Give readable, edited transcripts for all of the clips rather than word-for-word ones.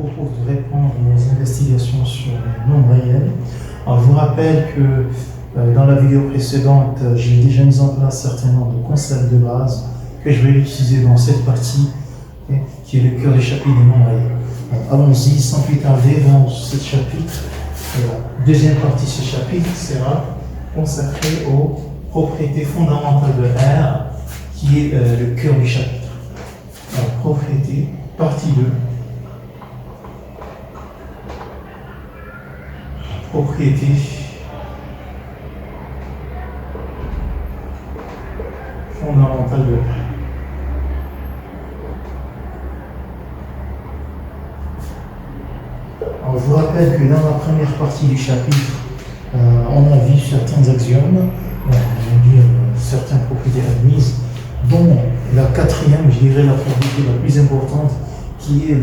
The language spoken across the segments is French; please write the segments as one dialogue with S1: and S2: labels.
S1: propose de répondre aux investigations sur les nombres réels. Alors, je vous rappelle que dans la vidéo précédente, j'ai déjà mis en place un certain nombre de concepts de base que je vais utiliser dans cette partie, qui est le cœur du chapitre des nombres réels. Allons-y, sans plus tarder, dans ce chapitre. La deuxième partie de ce chapitre sera consacrée aux propriétés fondamentales de R, qui est le cœur du chapitre. Alors, propriété, partie 2. Propriété fondamentale de R. Alors, je vous rappelle que dans la première partie du chapitre, on a vu certains axiomes, on a vu certaines propriétés admises, dont la quatrième, je dirais, la propriété la plus importante, qui est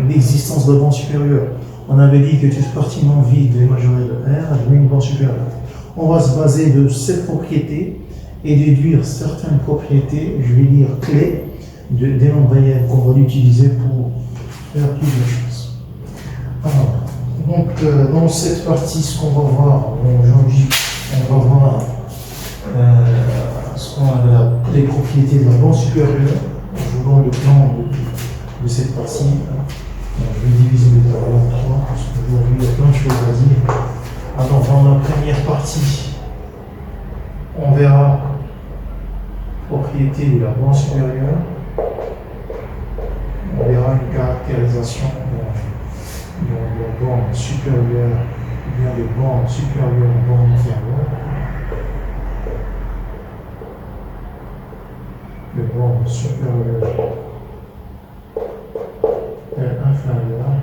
S1: l'existence de bande supérieure. On avait dit que toute partie non vide est majorée de R admet une bande supérieure. On va se baser de cette propriété et déduire certaines propriétés, je vais dire clés, des nombres réels qu'on va l'utiliser pour faire plusieurs choses. Alors, donc, dans cette partie, ce qu'on va voir aujourd'hui, on va voir ce qu'on a les propriétés de la bande supérieure. Je vous donne le plan de cette partie. Je vais diviser le tableau en trois, parce qu'aujourd'hui, il y a plein de choses à dire. Alors, dans la première partie, on verra propriété de la bande supérieure. On verra une caractérisation de la bande supérieure, ou bien de bande supérieure en bande inférieure. De bande supérieure et inférieure.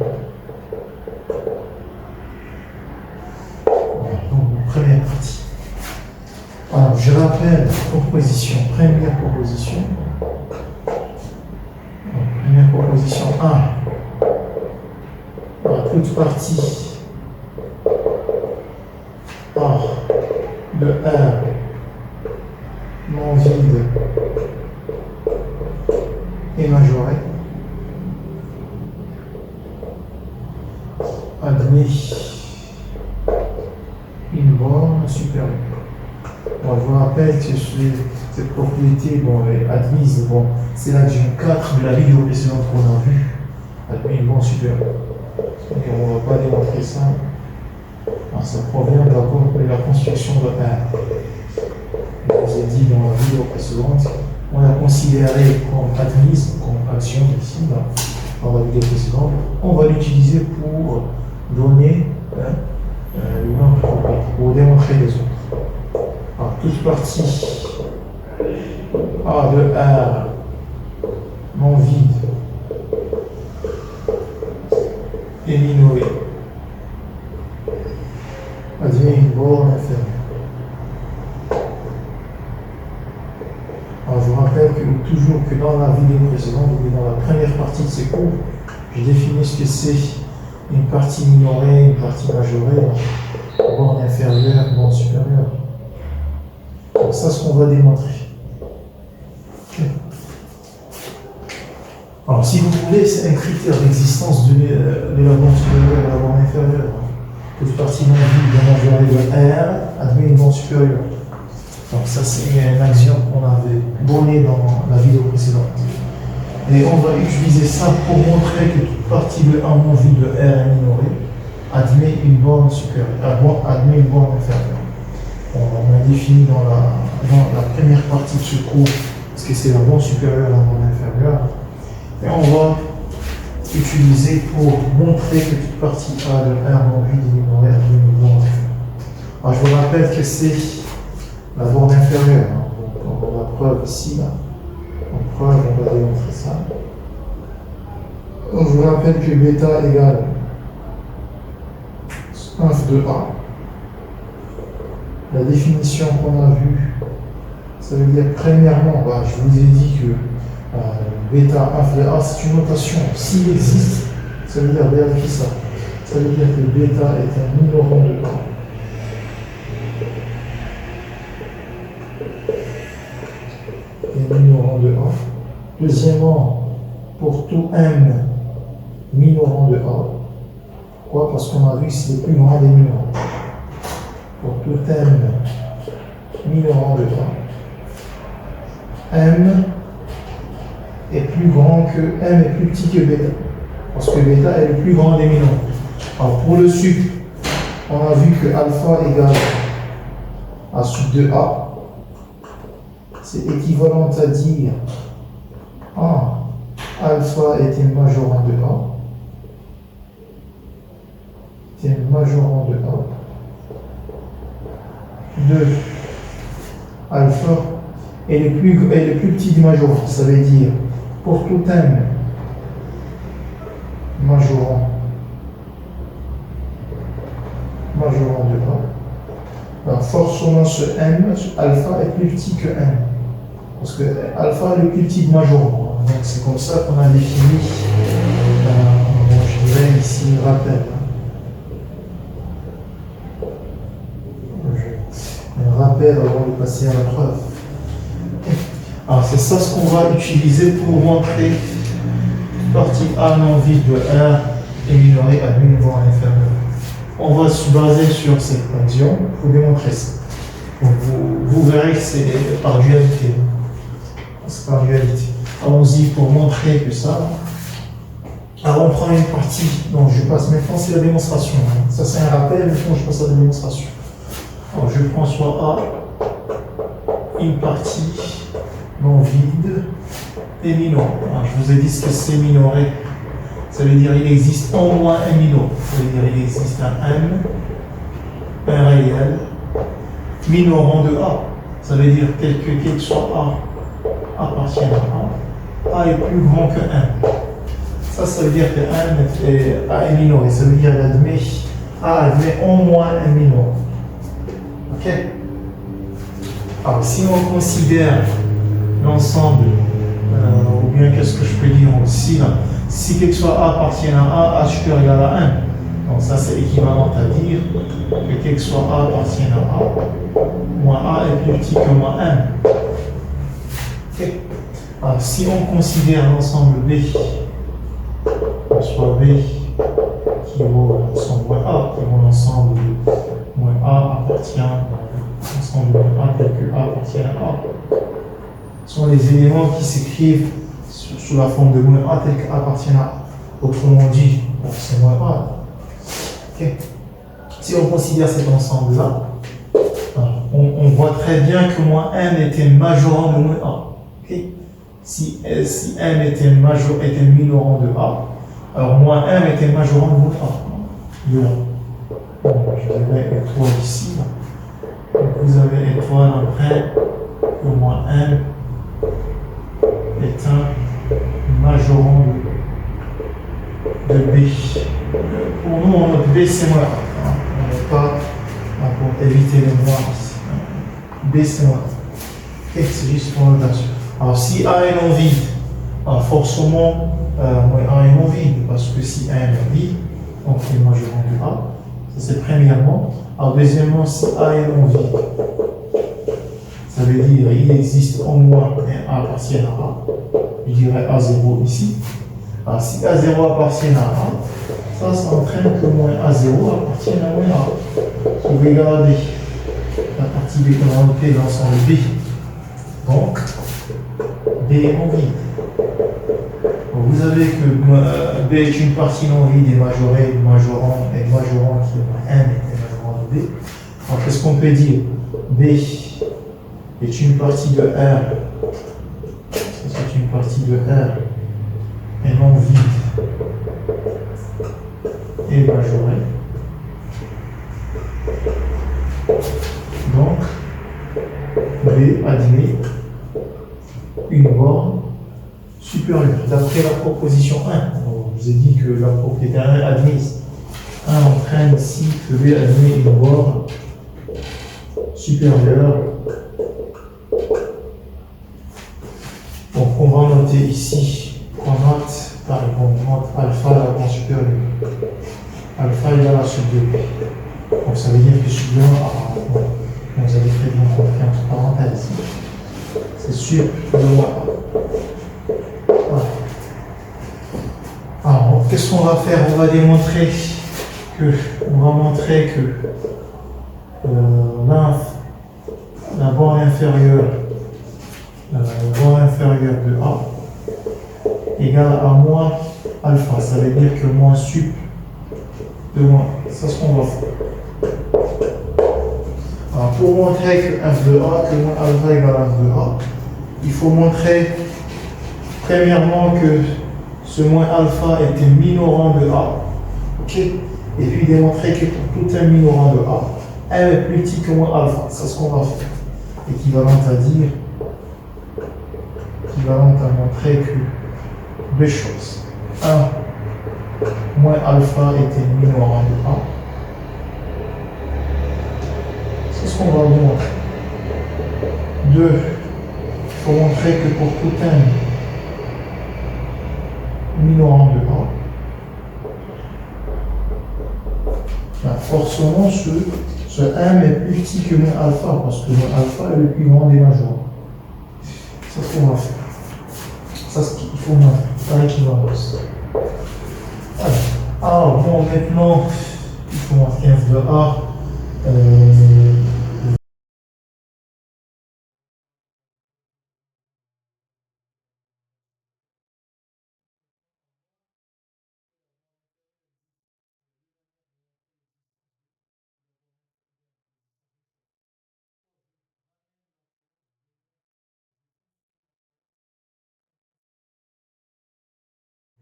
S1: Voilà, donc, première partie. Alors, je rappelle proposition, première proposition. Donc, première proposition 1. Alors, toute partie A de R non vide et majoré admet une borne supérieure. Alors, je vous rappelle que cette propriété est admise, c'est l'axiome 4 de la vidéo précédente qu'on a vue, admet une borne supérieure. Donc, on ne va pas démontrer ça. Alors, ça provient de la construction de R. Je vous ai dit dans la vidéo précédente, on a considéré comme admise, comme action ici, dans la vidéo précédente, on va l'utiliser pour donner une autre propriété, pour démontrer les autres. Alors, toute partie A de R non vide et minorée admet une borne inférieure. Alors, je vous rappelle toujours que dans la vidéo précédente, ou dans la première partie de ces cours, j'ai défini ce que c'est une partie minorée, une partie majorée, borne inférieure, borne supérieure. Donc ça, ce qu'on va démontrer. Okay. Alors, si vous voulez, c'est un critère d'existence de la borne supérieure et de la borne inférieure. Toute partie non vide majorée de R admet une borne supérieure. Donc ça, c'est un axiome qu'on avait donné dans la vidéo précédente. Et on va utiliser ça pour montrer que toute partie de 1 non vide de R minoré admet une borne supérieure, admet une borne inférieure. On a défini dans la première partie de ce cours ce que c'est la borne supérieure et la borne inférieure. Et on va utiliser pour montrer que toute partie A de R non vide et minoré admet une borne inférieure. Alors, je vous rappelle que c'est la borne inférieure. Donc, on a la preuve ici, là. En preuve, on va démontrer ça. Donc, je vous rappelle que bêta égale 1 de A. La définition qu'on a vue, ça veut dire, premièrement, je vous ai dit que bêta 1 de A, c'est une notation. S'il existe, ça veut dire vérifier ça. Ça veut dire que bêta est un minorant de A. Et minorant de A. Deuxièmement, pour tout M minorant de A. Pourquoi? Parce qu'on a vu que c'est le plus grand des minorants. Pour tout m minorant de A, m est plus grand que m est plus petit que bêta. Parce que bêta est le plus grand des minorants. Alors pour le sub, on a vu que alpha égale à sub de A. C'est équivalent à dire alpha est un majorant de A. C'est un majorant de A. 2. Alpha est le plus petit du majorant. Ça veut dire pour tout m majorant de A. Alors forcément ce m, alpha est plus petit que m. Parce que alpha est le plus petit du majorant. Donc c'est comme ça qu'on a défini, je dirais ici, rappel. Un rappel avant de passer à la preuve. Alors c'est ça ce qu'on va utiliser pour montrer partie A non vide de R est minorée à demi voire inférieur. On va se baser sur cette condition pour démontrer ça. Donc vous verrez que c'est par dualité. C'est par dualité. Allons-y pour montrer que ça. Alors on prend une partie, donc je passe maintenant, c'est la démonstration. Ça c'est un rappel, maintenant je passe à la démonstration. Alors je prends soit A, une partie non vide et minorée. Alors, je vous ai dit ce que c'est minoré. Ça veut dire qu'il existe au moins un minot. Ça veut dire qu'il existe un m, un réel, minorant de A. Ça veut dire quel que soit A appartient à A est plus grand que 1. Ça veut dire que A est minoré. Ça veut dire A admet au moins un minot. Ok? Alors, si on considère l'ensemble, ou bien qu'est-ce que je peux dire aussi là, si quelque soit A appartient à A, A supérieur égal à 1. Donc ça c'est équivalent à dire que quelque soit A appartient à A, moins A est plus petit que moins 1. Ok? Alors, si on considère l'ensemble B, soit B qui vaut l'ensemble moins A, qui vaut l'ensemble moins A appartient à l'ensemble moins A tel que A appartient à A, sont les éléments qui s'écrivent sous la forme de moins A tel que A appartient à A. Autrement dit, c'est moins A. Okay. Si on considère cet ensemble-là, on voit très bien que moins m était majorant de moins A. Okay. Si m était minorant de A, alors moins m était majorant de moins A. De là. Donc, je dirais étoile ici. Donc, vous avez étoile après que moins m est un majorant de B. Pour nous, notre B c'est moins A. On n'est pas pour éviter les moins ici. B c'est moins A. Okay, c'est juste pour notation. Alors si A est non vide, forcément A est non vide, parce que si A est non vide, donc c'est majorant de A. Ça c'est premièrement. Alors deuxièmement, si A est non vide, ça veut dire qu'il existe au moins un A appartient à A. Je dirais A0 ici. Alors si A0 appartient à A, ça entraîne que moins A0 appartient à moins A. Vous regardez la partie B qu'on a notée dans l'ensemble B. Donc, B est non vide. Donc, vous avez que B est une partie non vide et majorée, majorant qui est moins 1 est majorant de B. Alors qu'est-ce qu'on peut dire? B est une partie de R. C'est une partie de R et non vide et majorée. Donc, B admet une borne supérieure. D'après la proposition 1, je vous ai dit que la propriété admise 1 entraîne ici que B admet une borne supérieure. Donc, on va noter ici, on note par exemple, alpha à la borne supérieure. Alpha égale à sub de B. Donc, ça veut dire que sub de 1 a. Vous avez très bien compris entre parenthèses. C'est sub de moins A. Voilà. Alors, qu'est-ce qu'on va faire? On va montrer que la borne inférieure de A égale à moins alpha. Ça veut dire que moins sup de moins. C'est ce qu'on va faire. Alors, pour montrer que f de A, que moins alpha égale à f de A, il faut montrer premièrement que ce moins alpha est un minorant de A. Ok? Et puis démontrer que pour tout un minorant de A, M est plus petit que moins alpha. C'est ce qu'on va faire. Équivalente à montrer que deux choses. 1, moins alpha est un minorant de A. C'est ce qu'on va montrer. 2, il faut montrer que pour tout un minorant de A, forcément ce M est plus petit que moins alpha, parce que moins alpha est le plus grand des majorants. C'est ce qu'on va faire. Ça, c'est ce qu'il faut montrer, par équivalence. Alors, bon, maintenant, il faut montrer f de A.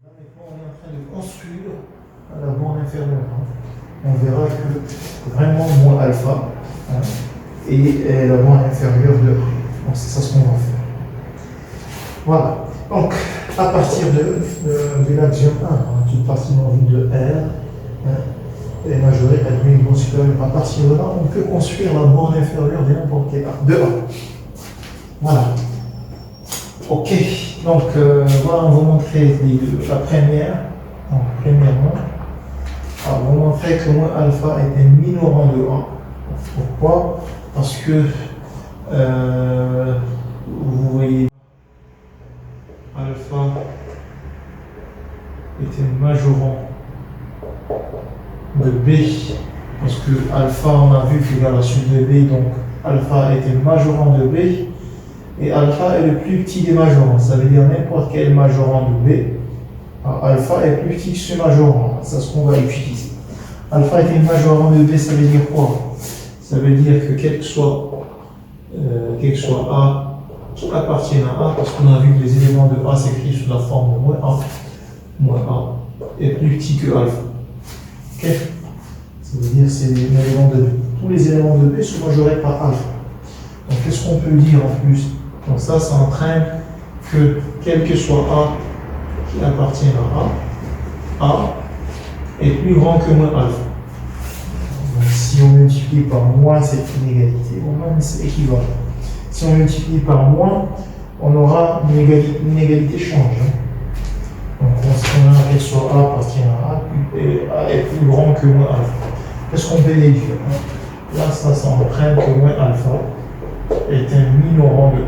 S1: Là, maintenant, on est en train de construire la borne inférieure. On verra que vraiment moins alpha et la borne inférieure de A. Donc, c'est ça ce qu'on va faire. Voilà. Donc, à partir de l'axiome 1, toute partie non vide de R est majorée à une borne supérieure. À partir de là, on peut construire la borne inférieure de n'importe quel A. De A. Voilà. Ok. Donc, voilà, on va montrer la première. Donc, premièrement, on va montrer que moins alpha est un minorant de A. Pourquoi? Parce que vous voyez, alpha est un majorant de B. Parce que alpha, on a vu qu'il est à la suite de B, donc alpha est un majorant de B. Et alpha est le plus petit des majorants. Ça veut dire n'importe quel majorant de B. Alors, alpha est plus petit que ce majorant. C'est ce qu'on va utiliser. Alpha est un majorant de B, ça veut dire quoi? Ça veut dire que quel que soit A qui appartient à A, parce qu'on a vu que les éléments de A s'écrivent sous la forme de moins A est plus petit que alpha. Ok? Ça veut dire que c'est un élément de B. Tous les éléments de B sont majorés par alpha. Donc qu'est-ce qu'on peut dire en plus? Donc ça entraîne que quel que soit A qui appartient à A est plus grand que moins alpha. Donc si on multiplie par moins, c'est inégalité. Au moins, c'est équivalent. Si on multiplie par moins, on aura une inégalité change. Donc on a quel soit A appartient à A, et A est plus grand que moins alpha. Qu'est-ce qu'on peut déduire? Là, ça entraîne que moins alpha est un minorant de A.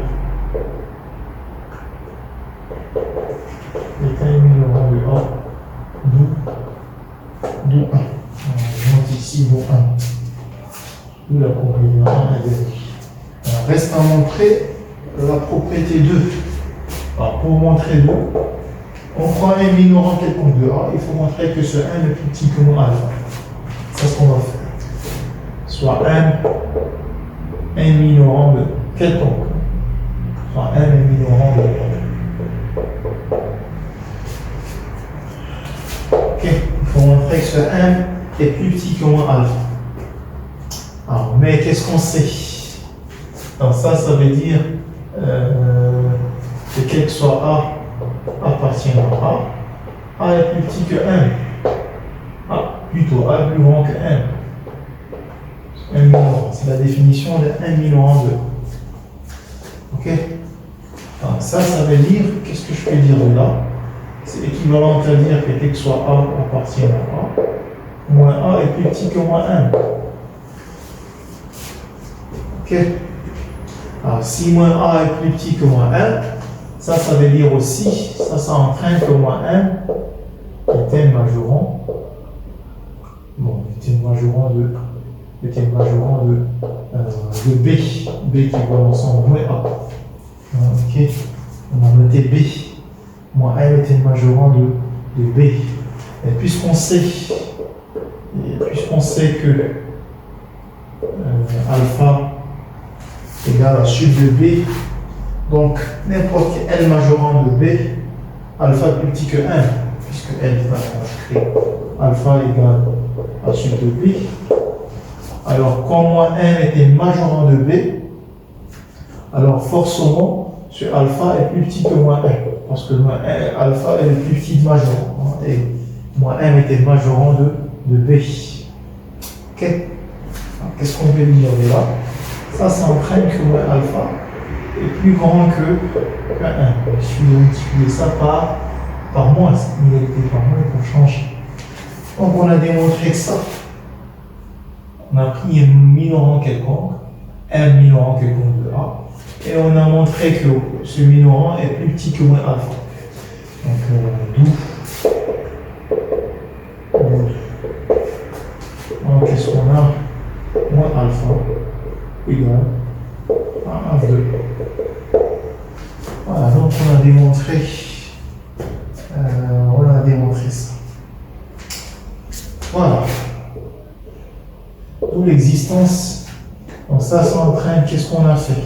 S1: Est un minorant de A, d'où 1. Je monte ici d'où 1. D'où la propriété 1 est 2. Alors, reste à montrer la propriété 2. Alors, pour montrer 2, on prend un minorant quelconque de A, il faut montrer que ce 1 est plus petit que moins alpha. C'est ce qu'on va faire. Soit un minorant de quelconque. Soit un minorant de ok, il faut montrer que ce 1 est plus petit que moins alpha. Alors, mais qu'est-ce qu'on sait? Alors ça veut dire que quel que soit A appartient à A est plus petit que 1. Plutôt A est plus grand que 1. 1 minorant, c'est la définition de 1 minorant de A. Ok? Alors ça veut dire, qu'est-ce que je peux dire de là? C'est équivalent à dire que quel que soit A appartient à A, moins A est plus petit que moins 1. Ok? Alors si moins A est plus petit que moins 1, ça veut dire aussi, ça entraîne que moins 1 est un majorant. Bon, est un majorant de B. B qui va ensemble moins A. Ok, on a noté B. Moins A est un majorant de B. Et puisqu'on sait que alpha égale à sub de B, donc n'importe quel majorant de B, alpha plus petit que 1, puisque L va inscrire alpha égale à sub de B. Alors, quand moins 1 est un majorant de B, alors forcément, ce alpha est plus petit que moins 1, parce que moins 1, alpha est le plus petit majorant, et moins 1 est un majorant de B. Okay. Qu'est-ce qu'on veut dire de là? Ça entraîne que moins alpha est plus grand que 1. Il suffit de multiplier ça par moins, cette inégalité par moins pour changer. Donc on a démontré que ça. On a pris un minorant quelconque, un minorant quelconque de A, et on a montré que ce minorant est plus petit que moins alpha. Donc donc qu'est-ce qu'on a? Moins alpha égale à 2. Voilà, donc on a démontré ça. Voilà. D'où l'existence. Donc ça entraîne, qu'est-ce qu'on a fait?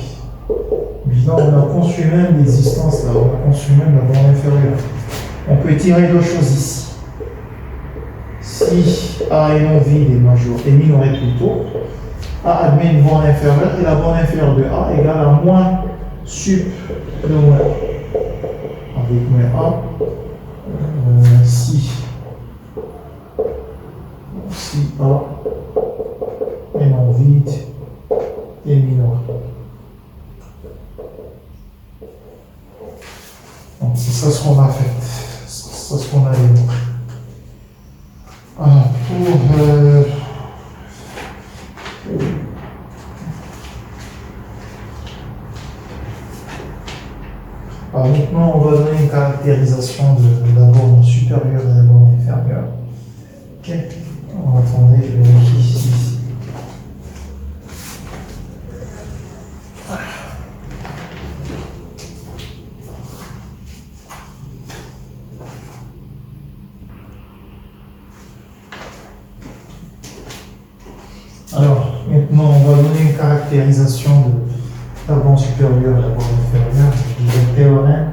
S1: Évidemment, on a conçu même l'existence là, on a conçu même la borne inférieure. On peut tirer deux choses ici. Si A est non vide et minoré plutôt, A admet une borne inférieure et la borne inférieure de A égale à moins sub de moins A. Avec moins A, si A est non vide et minoré. Donc c'est ça ce qu'on a fait, c'est ça ce qu'on a démontré. Alors maintenant, on va donner une caractérisation de la borne supérieure et de la borne inférieure. Ok. Attendez, je vérifie ici. Alors, maintenant, on va donner une caractérisation de la borne supérieure et la borne inférieure. Je dis le théorème.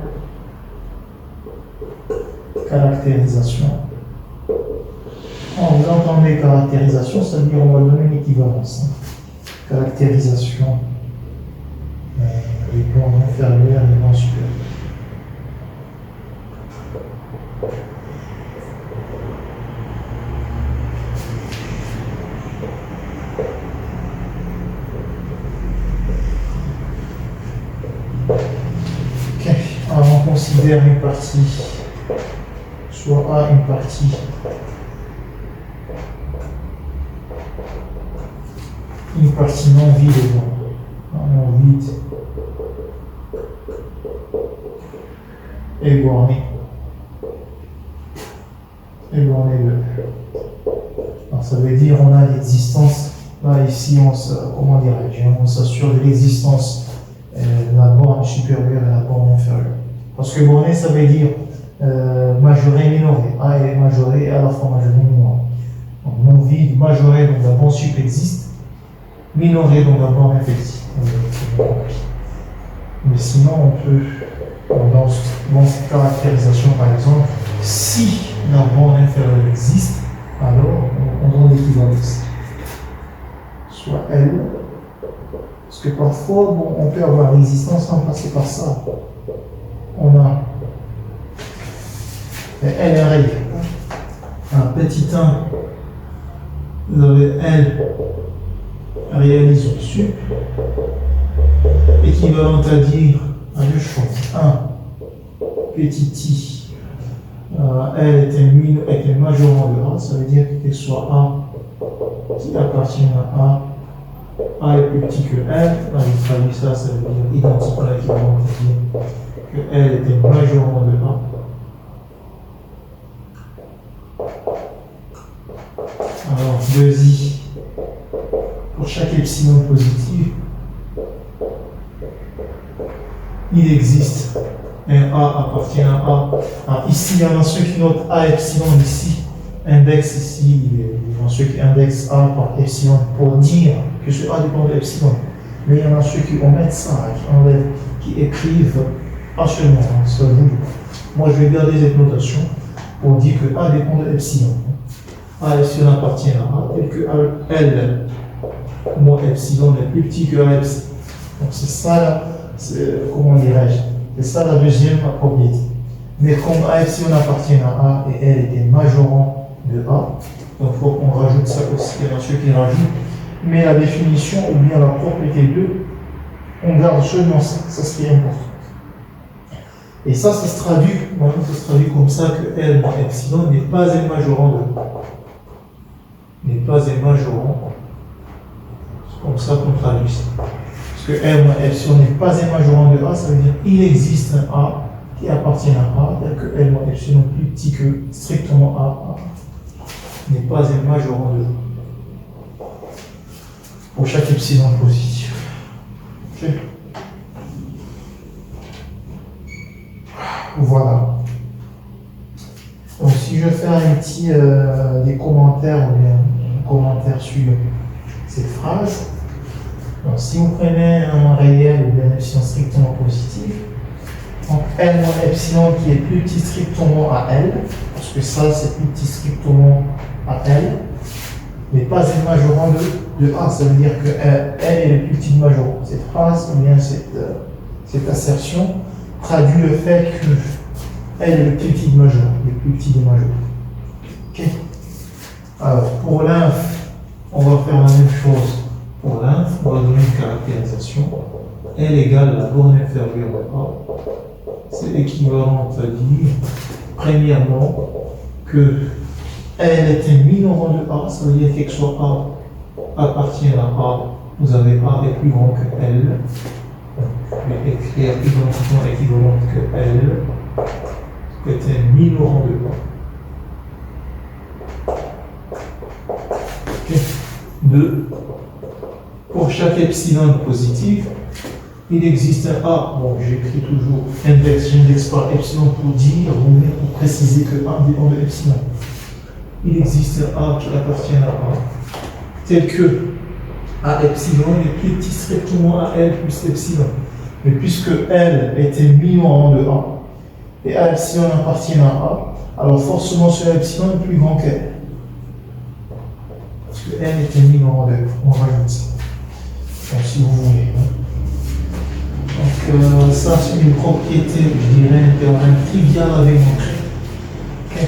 S1: Caractérisation. Quand vous entendez caractérisation, ça veut dire qu'on va donner une équivalence. Caractérisation des bornes inférieures et des bornes supérieures. On considère une partie, soit A une partie non vide et bornée alors ça veut dire on a l'existence là ici on s'assure de l'existence de la borne supérieure et la borne inférieure. Parce que borné, ça veut dire majoré, minoré. A est majoré et à la fois majoré, minoré. Donc non vide, majoré, donc la borne sup existe. Minoré, donc la borne existe. Mais sinon, on peut, dans cette caractérisation par exemple, si la borne inférieure existe, alors on donne l'équivalence. Soit L. Parce que parfois, on peut avoir l'existence sans passer par ça. On a L règle. Un petit 1, vous avez L réalise au sup, équivalent à dire à deux choses. 1, petit I, L est un majorant de A, ça veut dire qu'il soit A qui appartient à A est plus petit que L, on traduit ça veut dire identique à l'équivalent à dire que L est un majorant de A. pour chaque epsilon positif, il existe un A appartient à A. Alors ici, il y en a ceux qui notent A epsilon ici, index ici, il y en a ceux qui indexent A par epsilon pour dire que ce A dépend de epsilon. Mais il y en a ceux qui omettent ça, qui enlèvent, qui écrivent A seulement, ça vous. Moi, je vais garder cette notation pour dire que A dépend de epsilon. A epsilon appartient à A, tel que L moins epsilon est plus petit que A epsilon. Donc c'est ça là, comment dirais-je, c'est ça la deuxième propriété. Mais comme A epsilon appartient à A et L est majorant de A, donc il faut qu'on rajoute ça aussi, il y en a ceux qui rajoutent. Mais la définition ou bien la propriété 2, on garde seulement ça, ça c'est ce qui est important. Et ça se traduit, comme ça que L moins epsilon n'est pas un majorant de A. N'est pas un majorant. C'est comme ça qu'on traduit ça. Parce que L moins epsilon n'est pas un majorant de A, ça veut dire qu'il existe un A qui appartient à A, tel que L moins epsilon plus petit que strictement A n'est pas un majorant de A. Pour chaque epsilon positif. Okay. Voilà. Donc si je fais un petit des commentaires ou bien un commentaire sur cette phrase, donc si vous prenez un réel ou bien un epsilon strictement positif, donc L moins epsilon qui est plus petit strictement à L, parce que ça c'est plus petit strictement à L, mais pas un majorant de A, ça veut dire que L est le plus petit majorant. Cette phrase, ou bien cette assertion, traduit le fait que L est le plus petit majorant, le plus petit des majorants. Ok. Alors, pour l'inf, on va faire la même chose. Pour l'inf, on va donner une caractérisation. L égale la borne inférieure à A. C'est équivalent à dire, premièrement, que L est un minorant de A, ça veut dire que soit A appartient à A, vous avez A est plus grand que L. Je vais écrire identiquement équivalente que L est un minorant de A. Okay. 2. Pour chaque epsilon positif, il existe un A. Bon, j'écris toujours j'indexe par epsilon pour dire, pour préciser que A dépend de epsilon. Il existe un A qui appartient à A, tel que A epsilon est plus petit strictement à L plus epsilon. Mais puisque L est un minorant de A, et A epsilon appartient à A, alors forcément ce epsilon est plus grand qu'L. Parce que L est un minorant de A, on rajoute ça. Donc si vous voulez. Donc ça c'est une propriété, je dirais, un théorème trivial à démontrer. Okay.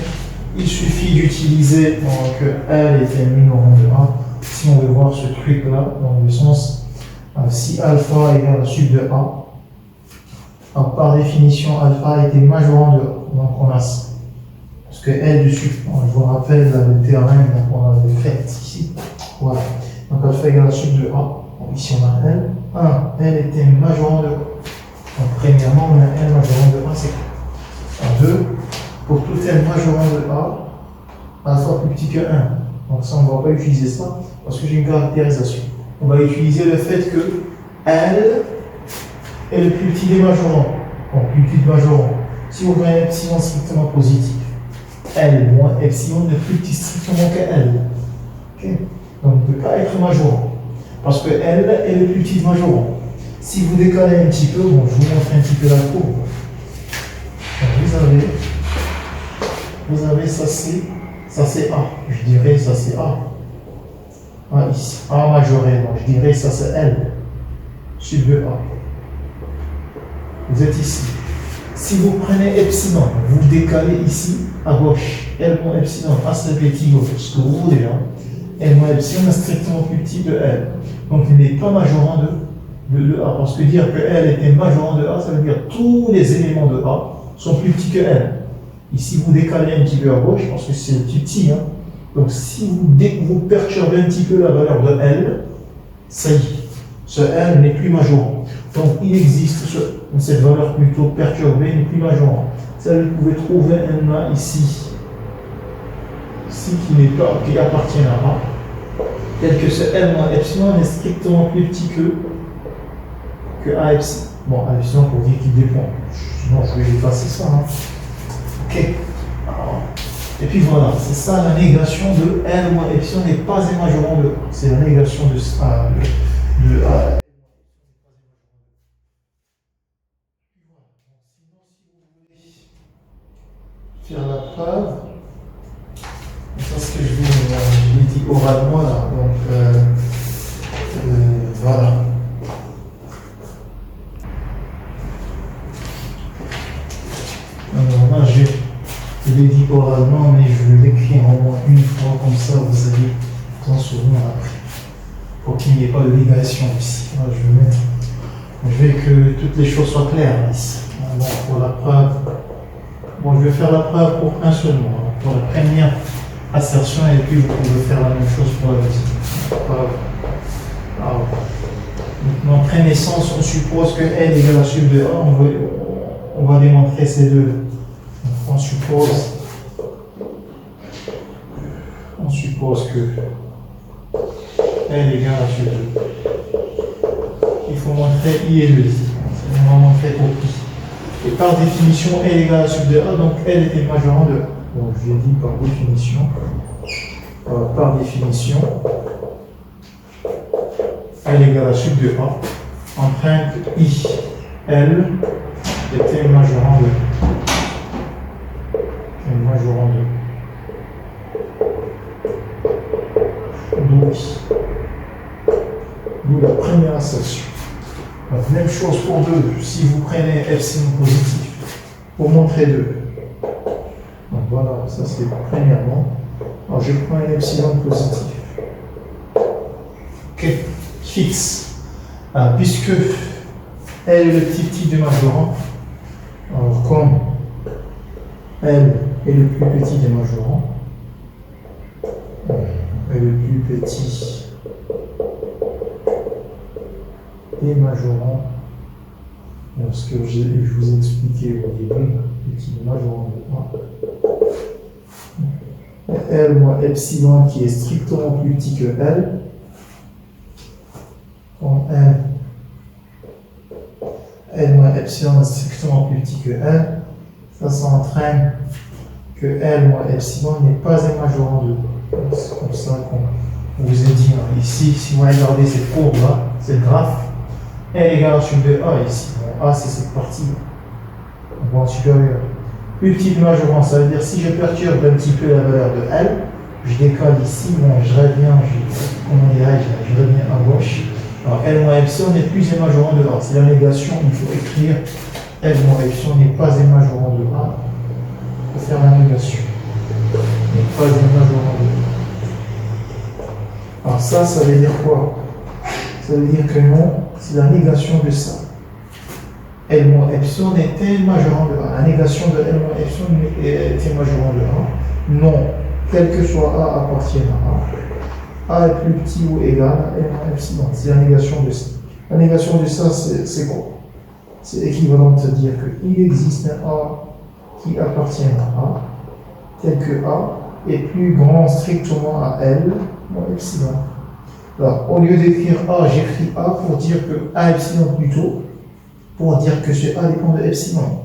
S1: Il suffit d'utiliser que L est un minorant de A. Si on veut voir ce truc-là, dans le sens, si alpha égale la suite de A, alors, par définition, alpha était majorant de A. Donc on a ça. Parce que L dessus, je vous rappelle le théorème qu'on avait fait ici. Voilà. Donc alpha égale la suite de A. Donc, ici on a L. 1. L était majorant de A. Donc premièrement, on a L majorant de A, c'est quoi? 2. Pour tout L majorant de A, alpha plus petit que 1. Donc ça, on ne va pas utiliser ça parce que j'ai une caractérisation. On va utiliser le fait que L est le plus petit des majorants. Donc plus petit de majorant. Si vous prenez epsilon strictement positif, L moins epsilon est plus petit strictement que L. Okay. Donc il ne peut pas être majorant. Parce que L est le plus petit de majorant. Si vous décalez un petit peu, bon, je vous montre un petit peu la courbe. Donc vous avez ça c'est A. Je dirais ça c'est A. A ici. A majoré. Donc je dirais ça c'est L. Sub de A. Vous êtes ici. Si vous prenez epsilon, vous décalez ici à gauche. L moins epsilon, A c'est le petit gauche. Ce que vous voulez. L moins epsilon est strictement plus petit de L. Donc il n'est pas majorant de A. Parce que dire que L était majorant de A, ça veut dire que tous les éléments de A sont plus petits que L. Ici, vous décalez un petit peu à gauche, parce que c'est petit. Hein. Donc, si vous perturbez un petit peu la valeur de L, ça y est, ce L n'est plus majorant. Donc, il existe cette valeur plutôt perturbée n'est plus majorant. Ça, vous pouvez trouver un A ici qui appartient à A. tel que ce L moins epsilon est strictement plus petit que A epsilon. Bon, A epsilon pour dire qu'il dépend. Sinon, je vais effacer ça. Hein. Ok. Alors, et puis voilà, c'est ça la négation de L moins epsilon n'est pas un majorant de A. C'est la négation de A. Faire la preuve. C'est ce que je l'ai dit oralement là. Donc voilà. Alors là, je l'ai dit oralement, mais je vais l'écrire au moins une fois, comme ça vous allez vous en souvenir après. Pour qu'il n'y ait pas de négation ici. Là, je vais que toutes les choses soient claires ici. Bon, pour la preuve. Bon, je vais faire la preuve pour un seul mot, hein, pour la première assertion, et puis vous pouvez faire la même chose pour la deuxième. Alors, maintenant, première essence, on suppose que L égale à sub de A, on va démontrer ces deux. Donc, on suppose que L égale à sub de A. Il faut montrer I et le I. On va montrer pour I. Et par définition, L égale à sub de A, donc L était le majorant de A. Donc je l'ai dit par définition. Par définition, L égale à sub de A, entraîne que I, L était le majorant de A. Le majorant de A. D'où la première assertion. Donc, même chose pour 2, si vous prenez epsilon positif pour montrer 2. Donc voilà, ça c'est premièrement. Alors je prends un epsilon positif. Ok, fixe. Alors, puisque L est le petit du majorant, alors comme L est le plus petit des majorants, et le plus petit des majorants, ce que je vous ai expliqué au début, petit majorant de A, L moins epsilon qui est strictement plus petit que L, comme L moins epsilon est strictement plus petit que L, ça s'entraîne que L moins epsilon n'est pas un majorant de A. C'est comme ça qu'on vous a dit hein. Ici, si vous regardez cette courbe-là, cette graphe, L égale à sub de A ici. Bon, A c'est cette partie-là. Bon, supérieur. Plus petit que majorant, ça veut dire si je perturbe un petit peu la valeur de L, je décolle ici, bon, je reviens, je reviens à gauche. Alors L moins epsilon n'est plus un majorant de A. C'est la négation, il faut écrire L moins epsilon n'est pas un majorant de A. Il faut faire la négation. N'est pas un majorant de A. Alors ça veut dire quoi? Ça veut dire que non, c'est la négation de ça. L moins epsilon était majorant de A. La négation de L moins epsilon était majorant de A. Non, quel que soit A appartient à A. A est plus petit ou égal à L moins epsilon. C'est la négation de ça. La négation de ça, c'est quoi? C'est équivalent de dire qu'il existe un A qui appartient à A, tel que A est plus grand strictement à L moins epsilon. Alors, au lieu d'écrire A, j'écris A pour dire que A epsilon plutôt, pour dire que ce A dépend de epsilon.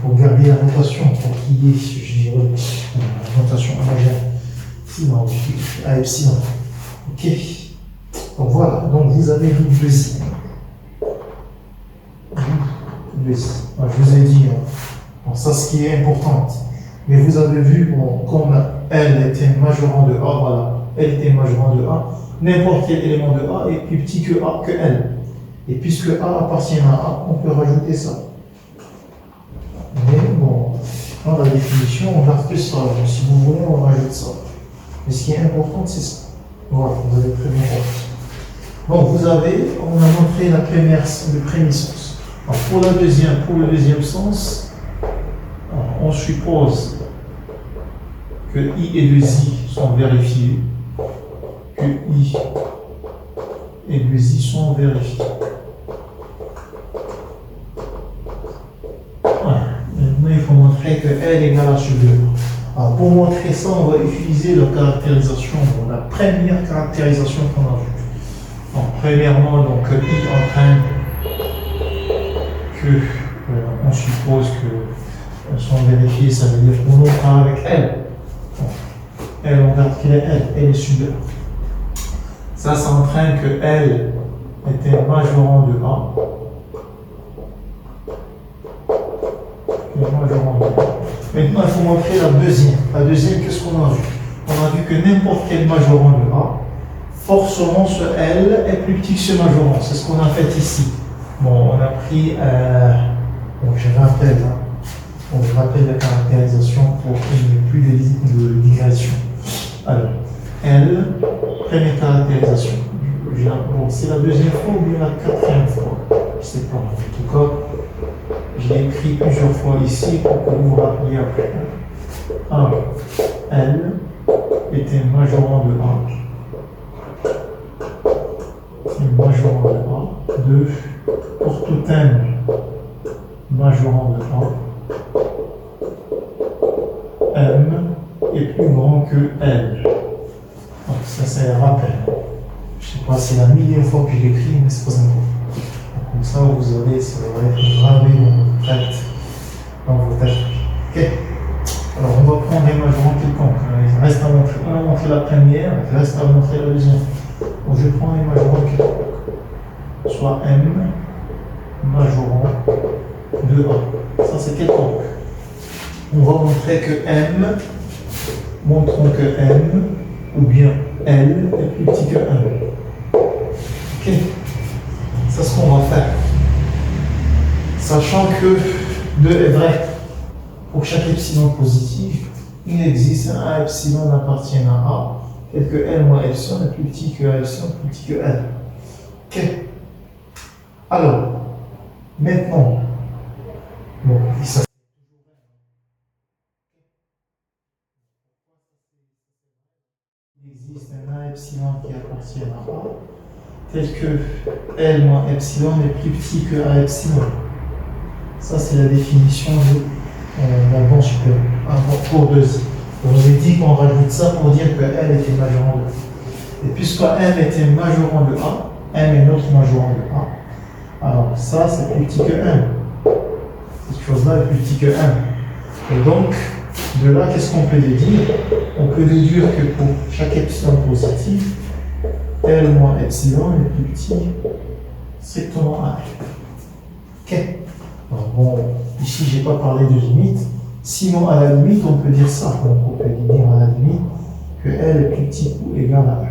S1: Pour garder la notation, pour qu'il y ait, je dirais, la notation homogène. Sinon, j'écris A epsilon. Ok. Donc voilà, donc vous avez double Z. Double Z. Je vous ai dit, bon, ça ce qui est important. Mais vous avez vu, bon, comme L était majorant de A, voilà, L était majorant de A, n'importe quel élément de A est plus petit que A que L. Et puisque A appartient à A, on peut rajouter ça. Mais bon, dans la définition, on garde que ça. Donc, si vous voulez, on rajoute ça. Mais ce qui est important, c'est ça. Voilà, vous avez très bien compris. Donc, on a montré le premier sens. Alors, pour le deuxième sens, on suppose que I et 2I sont vérifiés. Que I et 2I sont vérifiés. Voilà. Maintenant, il faut montrer que L égale à sub de A. Alors, pour montrer ça, on va utiliser la caractérisation, la première caractérisation qu'on a vue. Donc, premièrement, donc, I entraîne que on suppose que sans vérifier, ça veut dire qu'on opère avec elle. Donc, elle, on regarde qu'elle est elle est sub. Ça entraîne que elle était majorant de A. Maintenant, il faut montrer la deuxième. La deuxième, qu'est-ce qu'on a vu? On a vu que n'importe quel majorant de A, forcément ce L est plus petit que ce majorant. C'est ce qu'on a fait ici. Bon, on a pris, donc je rappelle, je rappelle la caractérisation pour qu'il n'y ait plus de digression. Alors, L, première caractérisation. Bon, c'est la deuxième fois ou bien la quatrième fois? Je ne sais pas. En tout cas, j'ai écrit plusieurs fois ici pour que vous vous rappeliez après. Alors, L était majorant de A. C'est majorant de A. 2. Pour tout M, majorant de A. M est plus grand que L. Donc ça c'est un rappel. Je ne sais pas, c'est la millième fois que je l'écris, mais c'est pas important. Comme ça, vous avez, ça va être gravé dans vos têtes. Ok. Alors, on va prendre les majorants quelconques. Il reste à montrer. On a montré la première, il reste à montrer la deuxième. Donc, je prends les majorants quelconques. Soit M, majorant de A. Ça, c'est quelconque. On va montrer que M, montrons que M, ou bien L est plus petit que 1. Ok. C'est ce qu'on va faire. Sachant que 2 est vrai. Pour chaque epsilon positif, il existe un epsilon appartient à A, tel que L moins epsilon est plus petit que epsilon, plus petit que L. Ok. Alors, maintenant, bon, ça il existe un epsilon qui appartient à A, tel que L moins epsilon est plus petit que A epsilon. Ça, c'est la définition de la banque supérieure, pour 2i. Je vous ai dit qu'on rajoute ça pour dire que L était majorant de A. Et puisque M était majorant de A, M est notre majorant de A, alors ça, c'est plus petit que M. Cette chose-là est plus petit que M. Et donc, de là, qu'est-ce qu'on peut déduire? On peut déduire que pour chaque epsilon positif, L moins epsilon est plus petit strictement à L. Ok. Alors bon, ici, je n'ai pas parlé de limite. Sinon, à la limite, on peut dire ça. Donc, on peut dire à la limite que L est plus petit ou égal à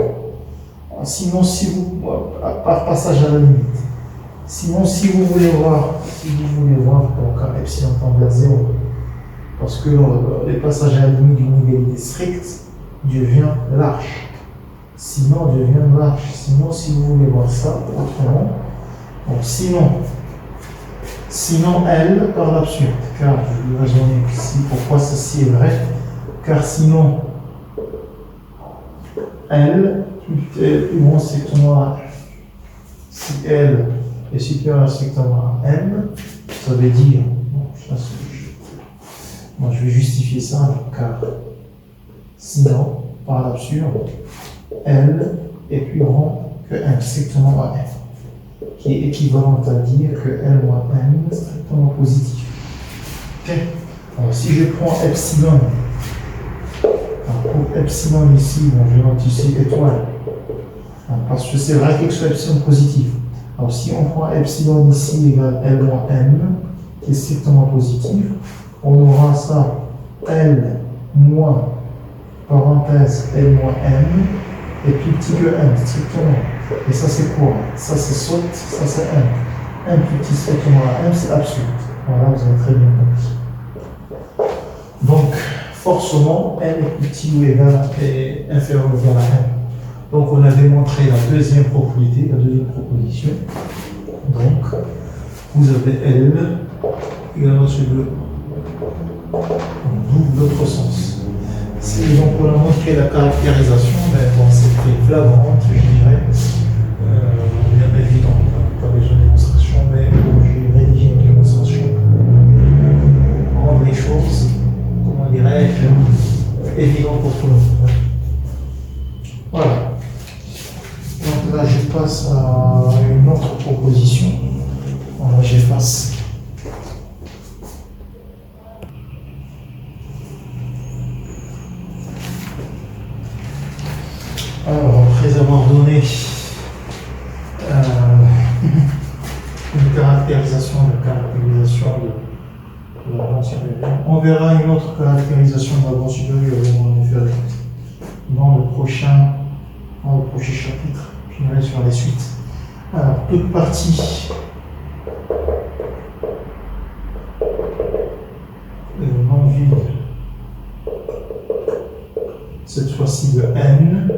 S1: 1. Sinon, si vous, par passage à la limite, sinon, si vous voulez voir, donc à epsilon tend vers 0, parce que les passages à la limite d'une égalité stricte devient large. Sinon, devient large. Sinon, si vous voulez voir ça autrement, donc sinon L par l'absurde, car je vais raisonner ici pourquoi ceci est vrai, car sinon L est plus grand strictement à L. Si L est supérieur strictement à M, ça veut dire, bon, je vais justifier ça, car sinon, par l'absurde, L est plus grand que M, strictement à M, qui est équivalent à dire que L moins M est strictement positif. Okay. Alors, si je prends epsilon, pour epsilon ici, bon, je note ici étoile, parce que c'est vrai que ce epsilon positif. Alors, si on prend epsilon ici égale L moins M, qui est strictement positif, on aura ça L moins, parenthèse, L moins M, est plus petit que M, strictement. Et ça, c'est quoi? Ça, c'est saute, ça, c'est M. M plus petit strictement à M, c'est absurde. Voilà, vous avez très bien compris. Donc, forcément, N est plus petit ou égal et inférieur ou égal à M. Donc, on a démontré la deuxième propriété, la deuxième proposition. Donc, vous avez L égal à ce 2. D'où l'autre sens. Si donc on a montré la caractérisation, mais bon, c'était flagrante, je dirais, bien évident, pas besoin de démonstration, mais bon, j'ai rédigé une démonstration pour rendre les choses, comment dirais-je, évident pour tout le monde. Voilà. Donc là, je passe à une autre proposition. Bon, là, j'efface. Alors, après avoir donné une caractérisation de la bande supérieure, on verra une autre caractérisation de la bande supérieure et bande inférieure dans le prochain chapitre. Je viendrai sur les suites. Alors, toute partie non vide, cette fois-ci de n,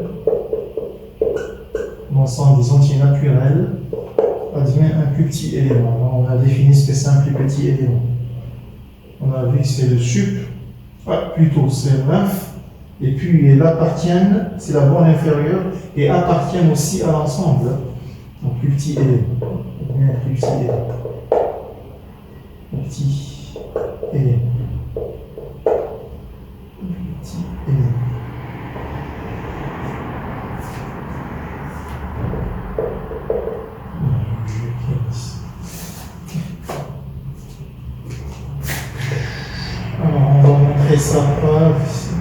S1: l'ensemble des entiers naturels, advient un plus petit élément. On a défini ce que c'est un plus petit élément. On a vu que c'est le sup, plutôt c'est l'inf, et puis ils appartiennent, c'est la borne inférieure, et appartiennent aussi à l'ensemble. Donc plus petit élément. Advient un plus petit élément. Un petit élément. Petit élément. Alors, on va montrer ça par ici.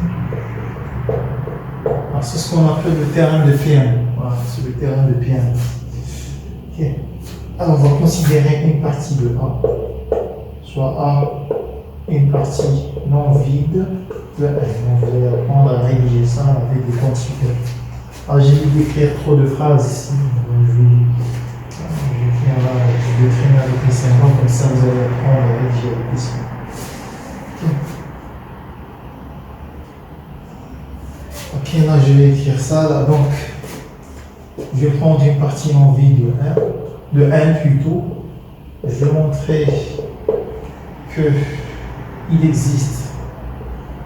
S1: Alors, c'est ce qu'on appelle le terrain de P1. Voilà, c'est le terrain de P1. Ok. Alors, on va considérer une partie de A, soit A, une partie non vide de N. On va apprendre à rédiger ça avec des quantités. Alors, j'ai dû d'écrire trop de phrases ici. Je vais traîner avec les symboles, comme ça vous allez apprendre à rédiger avec les symboles. Ok, là je vais écrire ça. Là, donc, je vais prendre une partie non vide de N plutôt. Je vais montrer qu'il existe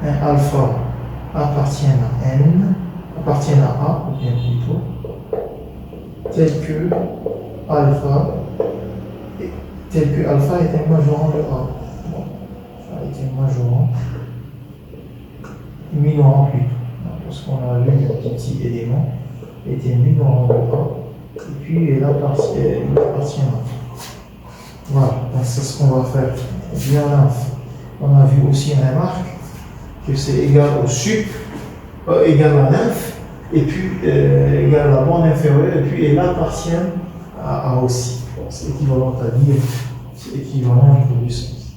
S1: un alpha appartient à N, appartient à A, ou bien plutôt, tel que alpha est un majorant de A. Bon, ça est un majorant, minorant plutôt. Parce qu'on a vu que le petit élément était minorant de A, et puis il appartient à A. Voilà, donc c'est ce qu'on va faire. Bien l'inf. On a vu aussi une remarque que c'est égal au sup, égal à l'inf, et puis égal à la bande inférieure, et puis elle appartient à A aussi. C'est équivalent à dire, c'est équivalent du sens.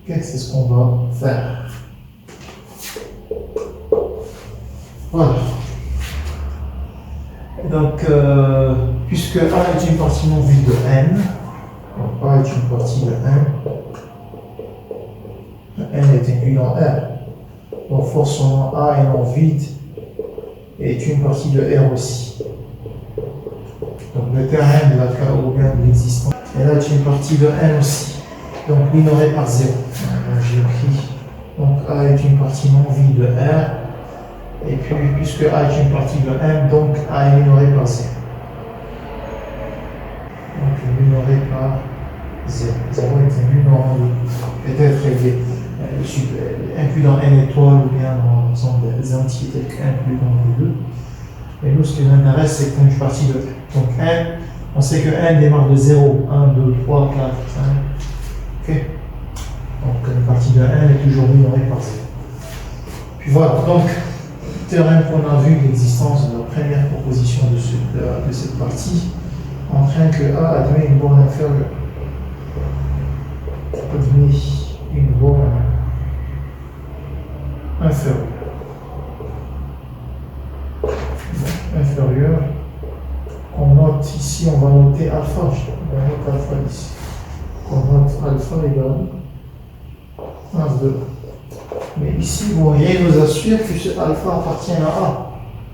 S1: Ok, c'est ce qu'on va faire. Voilà. Donc, puisque A est une partie non vide de N, donc A est une partie de N, N est inclus dans R, donc forcément A est non vide est une partie de R aussi. Donc le terrain de la K ou bien de l'existence, et là est une partie de N aussi, donc minoré par 0. Donc j'ai écrit, donc A est une partie non vide de R, et puis puisque A est une partie de N, donc A est minoré par 0. Donc minoré par 0. 0 est un minorant peut-être inclus dans N étoile ou bien dans l'ensemble des entiers tels qu'inclus dans les deux. Et nous, ce qui nous intéresse, c'est une partie de N. Donc N, on sait que N démarre de 0, 1, 2, 3, 4, 5. Ok. Donc une partie de N est toujours minorée par 0. Puis voilà, donc, théorème qu'on a vu l'existence de la première proposition de cette partie entraîne que A admet une borne inférieure. Admet une borne inférieure. Inférieure. On note ici, on va noter alpha. On note alpha ici. On note alpha égale 1, 2. Mais ici, bon, rien nous assure que ce alpha appartient à A.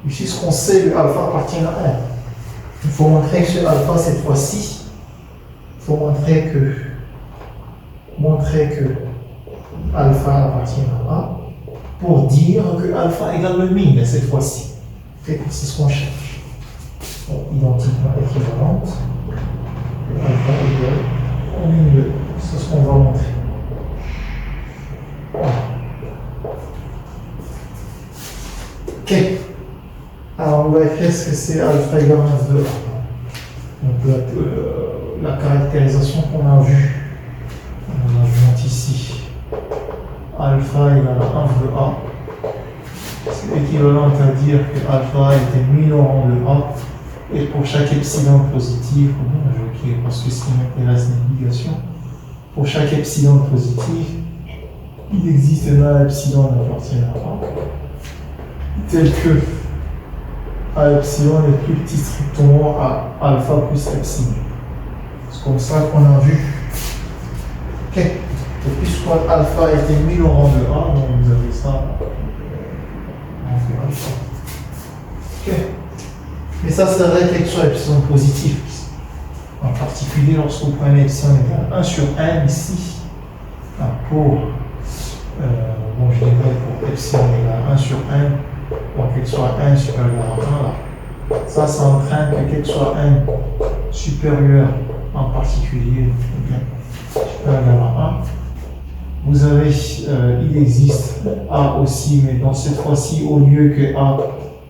S1: Ici, ce qu'on sait, le alpha appartient à 1. Il faut montrer que ce alpha, cette fois-ci, il faut montrer que alpha appartient à A pour dire que alpha égale le min cette fois-ci. C'est ce qu'on cherche. Donc, identiquement équivalente. Alpha égale au min 2. C'est ce qu'on va montrer. on va écrire ce que c'est alpha égale 9 de A. Donc la caractérisation qu'on a vue, on monte ici, alpha égale 1 de A. C'est équivalent à dire que alpha était mis au rang de A. Et pour chaque epsilon positif, je vais écrire parce que ce qui m'intéresse l'obligation, pour chaque epsilon positif, il existe un epsilon appartenant à A, tel que A epsilon est plus petit strictement à alpha plus epsilon. C'est comme ça qu'on a vu que puisque alpha a été mis au rang de A, donc vous avez ça en alpha. Ok. Mais ça, c'est vrai quelque chose epsilon positif. En particulier lorsque vous prenez epsilon égale 1 sur n ici, pour, je dirais pour epsilon égale 1 sur n, pour qu'il soit n supérieur à 1, là. Ça entraîne que quel soit n supérieur en particulier, supérieur à 1, vous avez, il existe A aussi, mais dans cette fois-ci, au lieu que A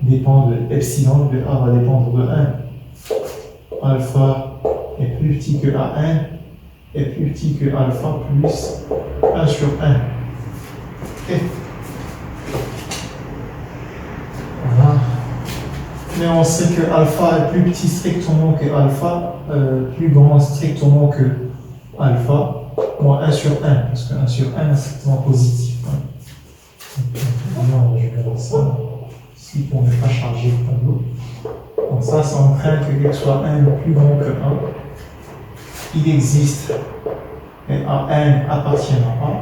S1: dépend de epsilon, de A va dépendre de 1. Alpha est plus petit que AN est plus petit que alpha plus 1 sur 1. Okay. Voilà. Mais on sait que alpha est plus petit strictement que alpha, plus grand strictement que alpha, moins 1 sur 1, parce que 1 sur 1 est strictement positif. Donc, on va générer ça ici pour ne pas charger le tableau. Donc ça entraîne que quelque soit 1 plus grand que 1. Il existe et AN appartient à A.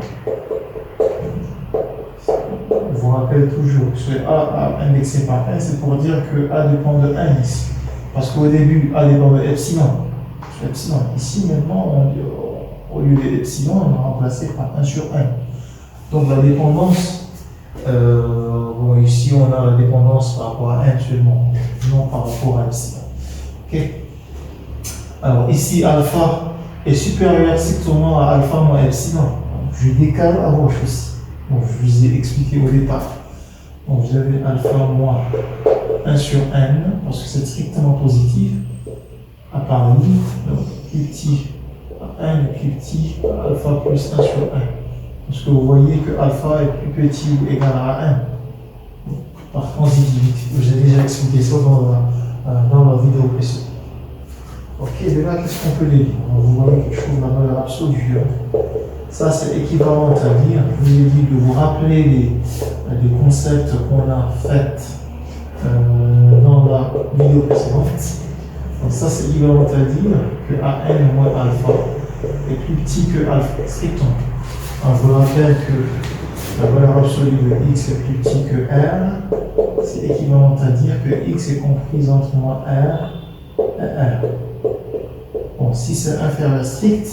S1: Je vous rappelle toujours que ce A indexé par n, c'est pour dire que A dépend de 1 ici. Parce qu'au début, A dépend de epsilon. Epsilon. Ici, maintenant, au lieu de epsilon, on a remplacé par 1 sur 1. Donc la dépendance, ici on a la dépendance par rapport à 1 seulement, non par rapport à epsilon. Okay. Alors ici, alpha est supérieur strictement à alpha moins epsilon. Donc, je décale à gauche aussi. Donc, je vous ai expliqué au départ. Donc, vous avez alpha moins 1 sur n, parce que c'est strictement positif, à part limite, donc plus petit à 1 est plus petit à alpha plus 1 sur 1. Parce que vous voyez que alpha est plus petit ou égal à 1. Par transitivité. Je vous ai déjà expliqué ça dans la vidéo précédente. Ok, de là, qu'est-ce qu'on peut lire? Vous voyez quelque chose de la valeur absolue. Ça, c'est équivalent à dire, je vous ai dit de vous rappeler les concepts qu'on a faits dans la vidéo précédente. Donc ça, c'est équivalent à dire que AN moins alpha est plus petit que alpha, strictement. Alors, je vous rappelle que la valeur absolue de x est plus petit que r. C'est équivalent à dire que x est comprise entre moins r et r. Bon, si c'est inférieur strict,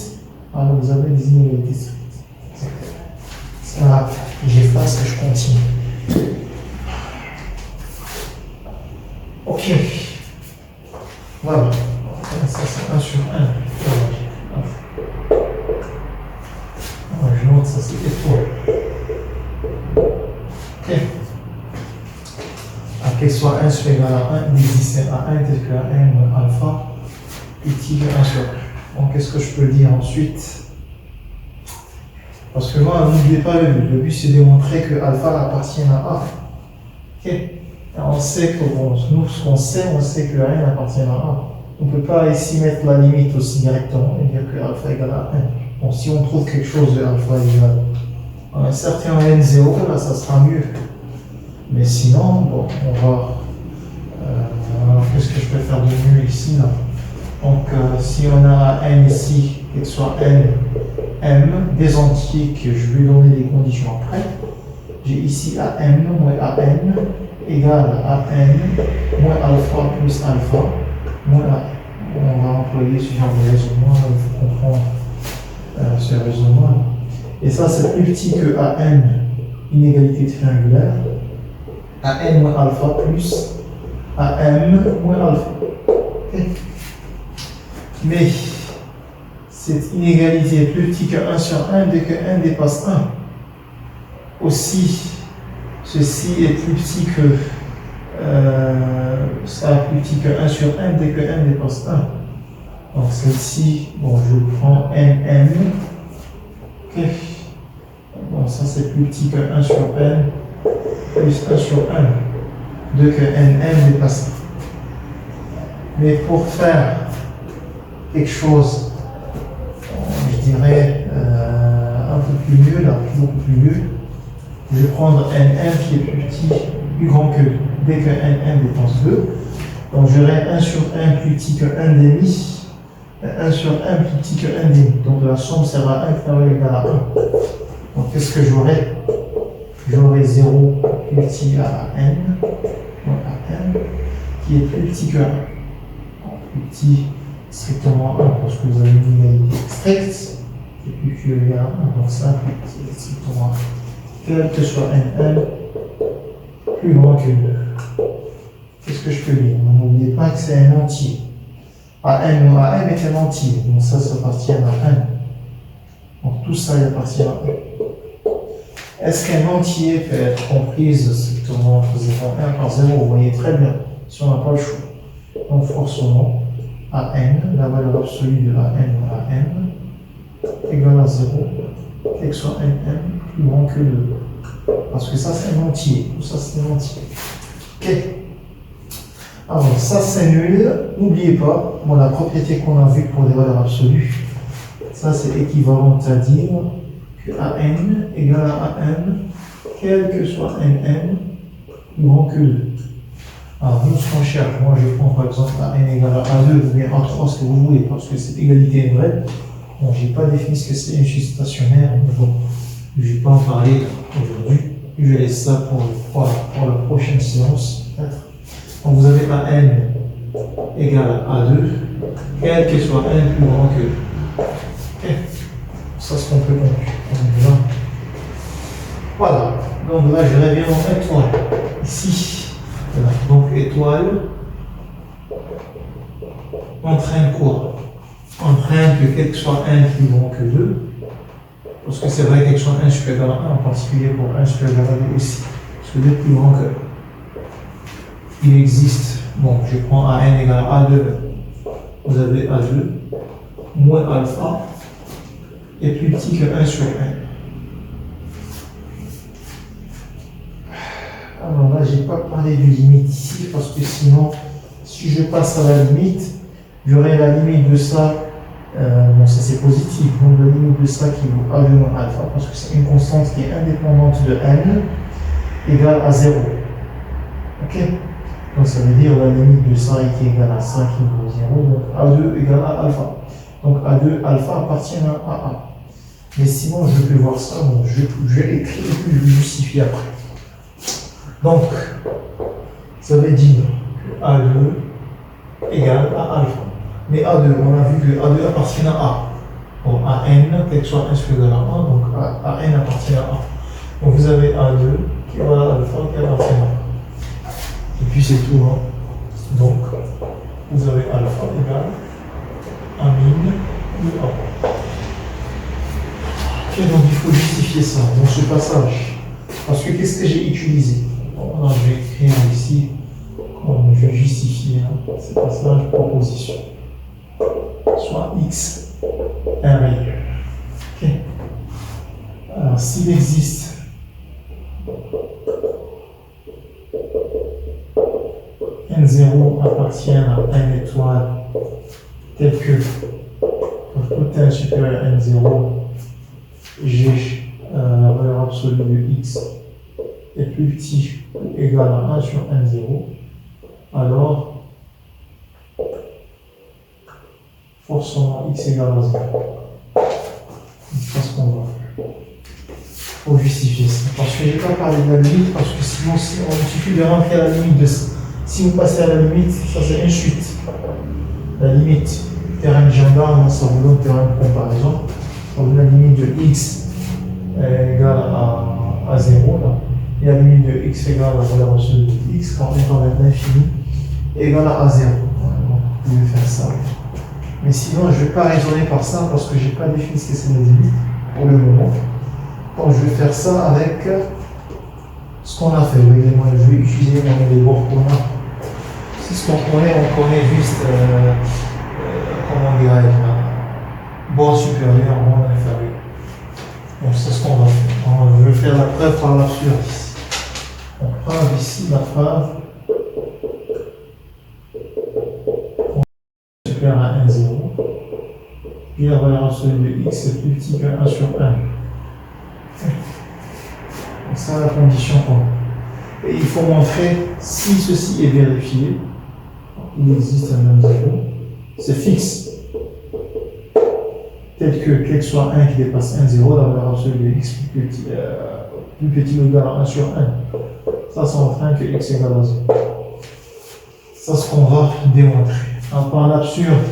S1: alors vous avez des inégalités strictes. Ça, j'efface et je continue. Ok. Voilà. Ça, c'est 1 sur 1. Alors, je note ça, c'est étoile. Ok. À qu'elle soit 1 sur égal à 1, il existe à 1 tel que à 1 moins alpha est égal à 1 sur 1. Donc, qu'est-ce que je peux dire ensuite? Parce que moi, n'oubliez pas le but. Le but, c'est de montrer que alpha appartient à A. Ok. Et on sait que, nous, ce qu'on sait, on sait que rien appartient à A. On ne peut pas ici mettre la limite aussi directement et dire que alpha égale à 1. Bon, si on trouve quelque chose de alpha égale à un certain n0, là, ça sera mieux. Mais sinon, bon, on va. Qu'est-ce que je peux faire de mieux ici, là? Donc, si on a n ici, qu'il soit n, m, des entiers que je vais donner les conditions après, j'ai ici am moins an égale à n moins alpha plus alpha moins a. On va employer ce genre de raisonnement, il faut comprendre ce raisonnement. Et ça, c'est plus petit que an, inégalité triangulaire, an moins alpha plus am moins alpha. Okay. Mais cette inégalité est plus petite que 1 sur 1 dès que 1 dépasse 1. Aussi, ceci est plus petit que sera plus petit que 1 sur n dès que n dépasse 1. Donc celle-ci, bon, je prends nm. Ok. Bon, ça c'est plus petit que 1 sur n plus 1 sur 1 dès que nm dépasse 1. Mais pour faire quelque chose, je dirais un peu plus mieux, là, beaucoup plus mieux, je vais prendre nm qui est plus petit, plus grand que dès que nm dépasse 2. Donc j'aurai 1 sur 1 plus petit que 1 demi, 1 sur 1 plus petit que 1 demi. Donc la somme sera inférieure ou égale à 1. Donc qu'est-ce que j'aurai? J'aurai 0 plus petit à n, donc à n, qui est plus petit que 1. Donc, plus petit strictement 1 parce que vous avez une égalité stricte, qui est plus petit ou égal à 1, donc ça plus petit est strictement 1. Quel que soit nn, plus grand que 2. Qu'est-ce que je peux dire? N'oubliez pas que c'est un entier. AN ou AM est un entier, donc ça appartient à n. Donc tout ça il appartient à n. Est-ce qu'un entier peut être comprise strictement entre 0 et 1 par 0? Vous voyez très bien, si on n'a pas le choix. Donc forcément, AN, la valeur absolue de AN ou AN, égale à 0, quel que soit nn, plus grand que 2. Parce que ça c'est un entier, tout ça c'est un entier. Ok. Alors ça c'est nul, n'oubliez pas, bon, la propriété qu'on a vue pour des valeurs absolues, ça c'est équivalent à dire que AN égale à AN, quel que soit nn, plus grand que 2. Alors nous ce qu'on cherche, moi je prends par exemple AN égale à A2 ou bien A3, ce que vous voulez, parce que cette égalité est vraie. Bon, j'ai pas défini ce que c'est une suite stationnaire, mais bon, je vais pas en parler aujourd'hui. Je laisse ça pour la prochaine séance, peut-être. Donc vous avez AN égale à A2, quel que soit n plus grand que 2. Ok. Ça c'est ce qu'on peut conclure. Voilà. Donc là je reviens en étoile. Ici. Voilà. Donc étoile entraîne quoi? Entraîne que quel que soit n plus grand que 2. Parce que c'est vrai quelque chose 1 supérieur à 1, en particulier pour 1 supérieur à 2 aussi. Parce que 2 est plus grand que 1. Il existe, bon, je prends AN égale à A2, vous avez A2 moins alpha est plus petit que 1 sur n. Alors là, je n'ai pas parlé de limite ici, parce que sinon, si je passe à la limite, j'aurai la limite de ça. Bon, ça c'est positif, donc la limite de ça qui vaut A2 moins alpha, parce que c'est une constante qui est indépendante de n, égale à 0. Ok? Donc ça veut dire la limite de ça qui est égale à ça qui vaut 0, donc A2 égale à alpha. Donc A2 alpha appartient à A. Mais sinon je peux voir ça, bon, je vais écrire et puis je vais justifier après. Donc, ça veut dire que A2 égale à alpha. Mais A2, on a vu que A2 appartient à A. Donc AN, quel que soit 1 supérieur à 1, donc AN appartient à A. Donc vous avez A2 qui est à alpha qui appartient à A. Et puis c'est tout. Hein. Donc vous avez alpha égale A min de A. Ok, donc il faut justifier ça dans ce passage. Parce que qu'est-ce que j'ai utilisé? Bon, là, je vais écrire ici, je vais justifier hein, ce passage proposition. Soit x un réel. Ok. Alors s'il existe n0 appartient à n étoile tel que pour tout n supérieur à n0, j'ai la valeur absolue de x est plus petit ou égal à 1 sur n0, alors forcément x égale à 0. C'est ce qu'on va faire. Il faut justifier ça. Parce que je n'ai pas parlé de la limite, parce que sinon, il suffit de rentrer à la limite de ça. Si vous passez à la limite, ça c'est une chute. La limite, terrain de gendarme, ça vous donne terrain de comparaison. Ça vous donne la limite de x égale à 0. Là. Et la limite de x égale à la valeur absolue de x, quand on est dans l'infini, égale à 0. Donc, vous pouvez faire ça. Mais sinon, je ne vais pas raisonner par ça parce que je n'ai pas défini ce que c'est la limite pour le moment. Donc, je vais faire ça avec ce qu'on a fait, moi je vais utiliser les bords qu'on a. C'est ce qu'on connaît, on connaît juste, comment dirais-je, bord supérieur, bord inférieur. Donc c'est ce qu'on va faire. Je vais faire la preuve par l'absurde ici. On prend ici la preuve supérieur à 1, 0. Puis la valeur absolue de x est plus petit que 1 sur 1. Donc ça la condition qu'on a. Et il faut montrer si ceci est vérifié. Il existe un même 0. C'est fixe. Tel que quel soit 1 qui dépasse 1, 0, la valeur absolue de x plus petit ou égal à 1 sur 1. Ça, ça entraîne que x égale à 0. Ça, c'est ce qu'on va démontrer. Alors, par l'absurde,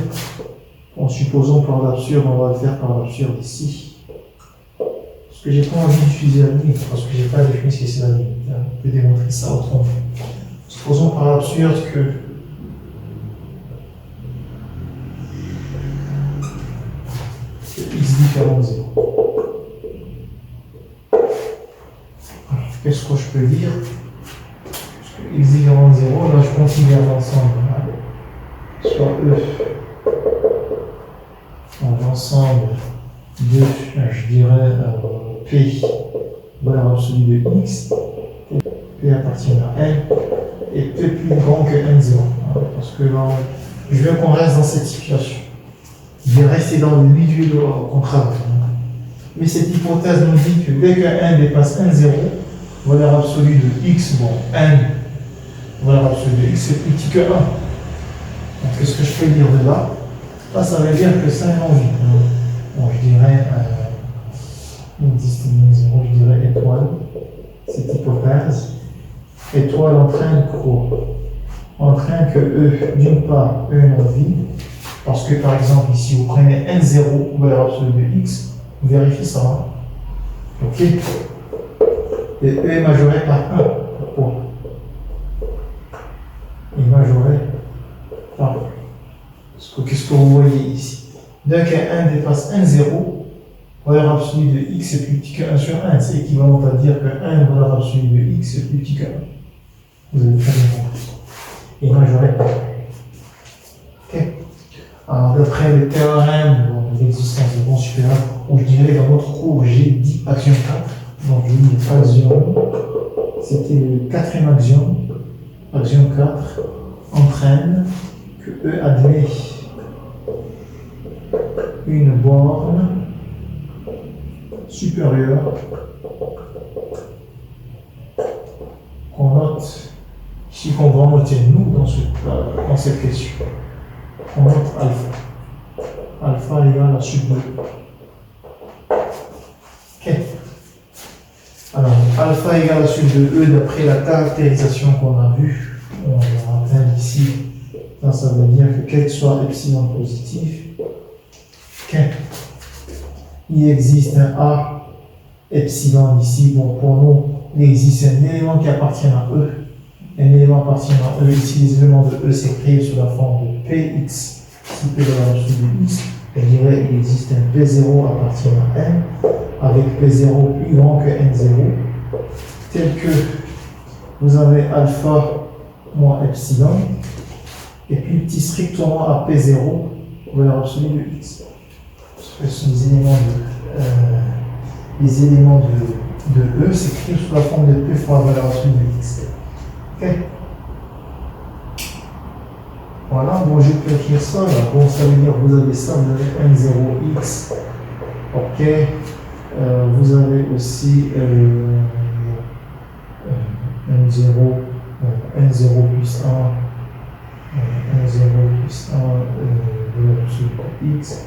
S1: en supposant par l'absurde, on va le faire par l'absurde ici. Parce que j'ai pas envie d'utiliser la limite, parce que j'ai pas défini ce que c'est la limite. On peut démontrer ça autrement. Supposons par l'absurde que x différent de 0. Qu'est-ce que je peux dire? Parce que x différent de 0, là je considère l'ensemble. Soit E. Donc l'ensemble de, je dirais, P, valeur absolue de x, P appartient à N, et P plus grand que N0. Parce que là, je veux qu'on reste dans cette situation. Je vais rester dans le milieu qu'on travaille. Mais cette hypothèse nous dit que dès que n dépasse 1, 0, valeur absolue de x, bon, n, valeur absolue de x est plus petit que 1. Donc qu'est-ce que je peux dire de là? Là, ça veut dire que c'est un non-vide. Bon, je dirais, il existe une 0, je dirais étoile, cette hypothèse. Étoile entraîne quoi? Entraîne que E, d'une part, E est non-vide. Parce que par exemple ici vous prenez n0 valeur absolue de x, vous vérifiez ça. Hein? Ok. Et E est majoré par 1. Pourquoi? Il est majoré par 1. Qu'est-ce que vous voyez ici? Dès que n dépasse 1, 0, valeur absolue de x est plus petit que 1 sur 1. C'est équivalent à dire que 1 valeur absolue de x est plus petit que 1. Vous avez très bien compris. Il est majoré par 1. Ok. Alors, d'après le théorème de l'existence de bond supérieur, où je dirais dans notre cours, j'ai dit axiome 4. Donc, je dis axiome, c'était le quatrième axiome. Axiome 4 entraîne que E admet une borne supérieure qu'on note, ici qu'on va noter nous dans cette question. On note alpha. Alpha égale à sub 2. Ok. Alors, alpha égale à sub de E d'après la caractérisation qu'on a vue. On atteint ici. Ça veut dire que quel que soit epsilon positif, okay, il existe un A epsilon ici. Bon, pour nous, il existe un élément qui appartient à E. Un élément appartient à E. Ici, les éléments de E s'écrivent sous la forme de Px, si P valeur absolue de x. Je dirais qu'il existe un P0 appartient à N, avec P0 plus grand que N0, tel que vous avez alpha moins epsilon, et puis petit strictement à P0, valeur absolue de x. Ce sont les éléments de E s'écrivent sous la forme de P fois valeur absolue de x. Ok. Voilà, bon, je peux écrire ça là. Bon, ça veut dire que vous avez ça, vous avez N0x. Ok. Vous avez aussi N0 plus 1. N0 plus 1 valeur absolue de x.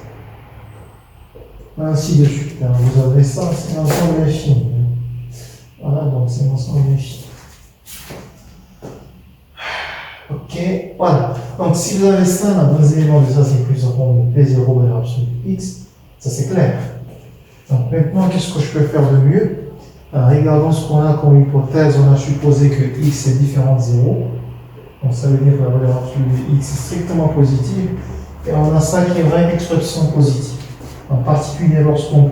S1: Ainsi de suite. Hein. Vous avez ça, c'est l'ensemble infini. Voilà, donc c'est l'ensemble infini. Ok, voilà. Donc si vous avez ça, les deux éléments de ça, c'est plus en forme de P0 valeur absolue de x. Ça c'est clair. Donc maintenant, qu'est-ce que je peux faire de mieux? Alors, regardons ce qu'on a comme hypothèse. On a supposé que x est différent de 0. Donc ça veut dire que la valeur absolue de x est strictement positive. Et on a ça qui est vraie expression positive. En particulier lorsqu'on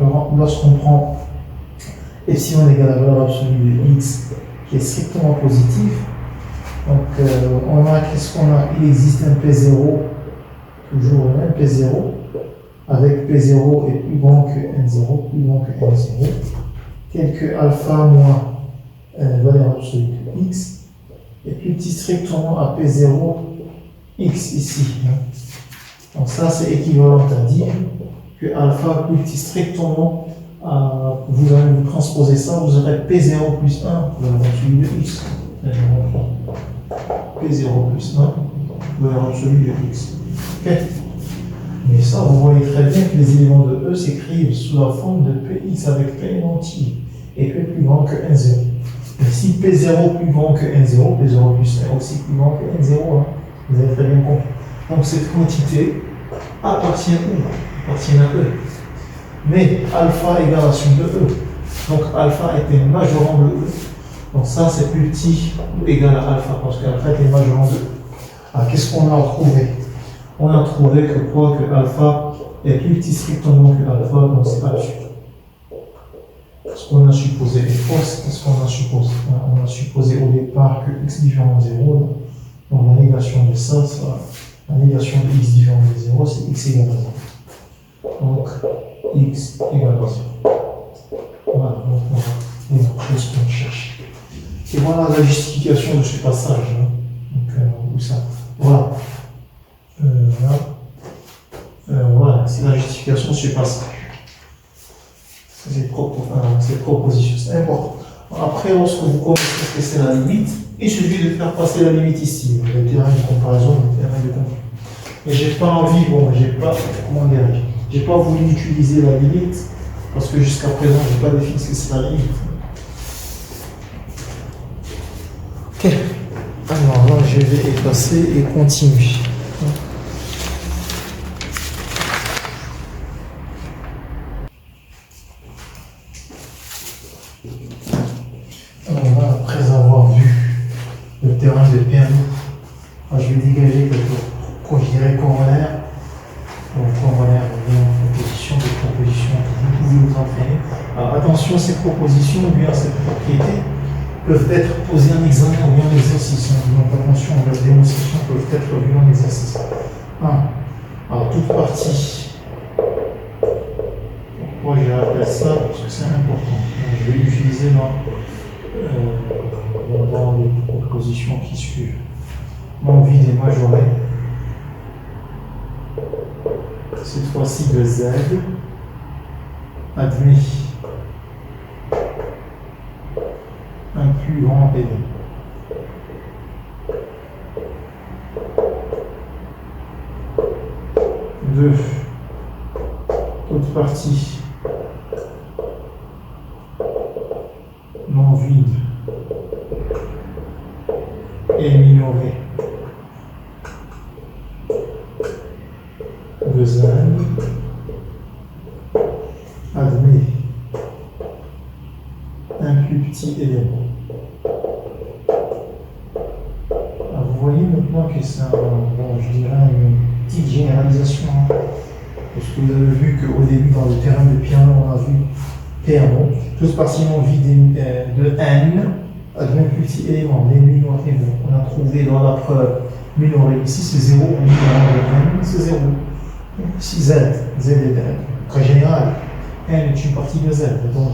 S1: prend epsilon égale à la valeur absolue de x, qui est strictement positif. Donc on a, qu'est-ce qu'on a? Il existe un P0, toujours le même P0, avec P0 est plus grand que N0, plus grand que N0, quelque alpha moins valeur absolue de x, et plus petit strictement à P0 x ici. Donc ça c'est équivalent à dire que alpha plus petit strictement, vous allez vous transposer ça, vous aurez P0 plus 1 valeur absolue de x. P0 plus 1 valeur absolue de x. Okay. Mais ça, vous voyez très bien que les éléments de E s'écrivent sous la forme de Px avec P entier et P plus grand que N0. Et si P0 plus grand que N0, P0 plus 1 aussi plus grand que N0, hein, vous avez très bien compris. Donc cette quantité appartient où? Appartient à E. Mais alpha égale la summe de E. Donc alpha était majorant de E. Donc ça c'est plus petit ou égal à alpha parce qu'alpha était majorant de E. Alors qu'est-ce qu'on a trouvé? On a trouvé que quoi? Que alpha est plus petit strictement que alpha, donc c'est absurde. Ce qu'on a supposé est faux, c'est ce qu'on a supposé. On a supposé au départ que x différent de 0, donc la négation de ça, la négation de x différent de 0, c'est x égale à 0. Donc x égale à 0. Voilà, donc on a démontré ce qu'on cherche. Et voilà la justification de ce passage. Hein. Donc, où ça? Voilà. Voilà, c'est la justification de ce passage. C'est proposition, c'est important. Après, lorsque vous connaissez ce que c'est la limite, il suffit de faire passer la limite ici, le terrain de comparaison, le terrain de comparaison. Mais j'ai pas envie, j'ai pas voulu utiliser la limite, parce que jusqu'à présent, j'ai pas défini ce que c'est la limite. Ok. Alors là, je vais effacer et continuer. Alors là, après avoir vu le terrain de P1, je vais dégager quelques considérés corollaires. Donc, corollaires en proposition, des propositions que vous pouvez vous entraîner. Alors, attention, ces propositions ou bien ces propriétés peuvent être posées en examen ou bien en exercice. Donc, attention, leurs démonstrations peuvent être vues en exercice. 1. Alors, toute partie. Pourquoi j'ai rappelé ça? Parce que c'est important. Donc, je vais l'utiliser dans les propositions qui suivent. Mon vide est majoré. Cette fois-ci de Z. Admet un plus grand élément. Deux. Toute partie non vide et minorée de Z admet un plus petit élément. Alors vous voyez maintenant que c'est je dirais une petite généralisation. Parce que vous avez vu qu'au début, dans le terrain de piano, on a vu P1, toute partie non vide de N, admet un plus petit élément, les minorés. On a trouvé dans la preuve minoré ici, c'est 0, on dit dans N, c'est 0. Si Z est très général, N est une partie de Z, donc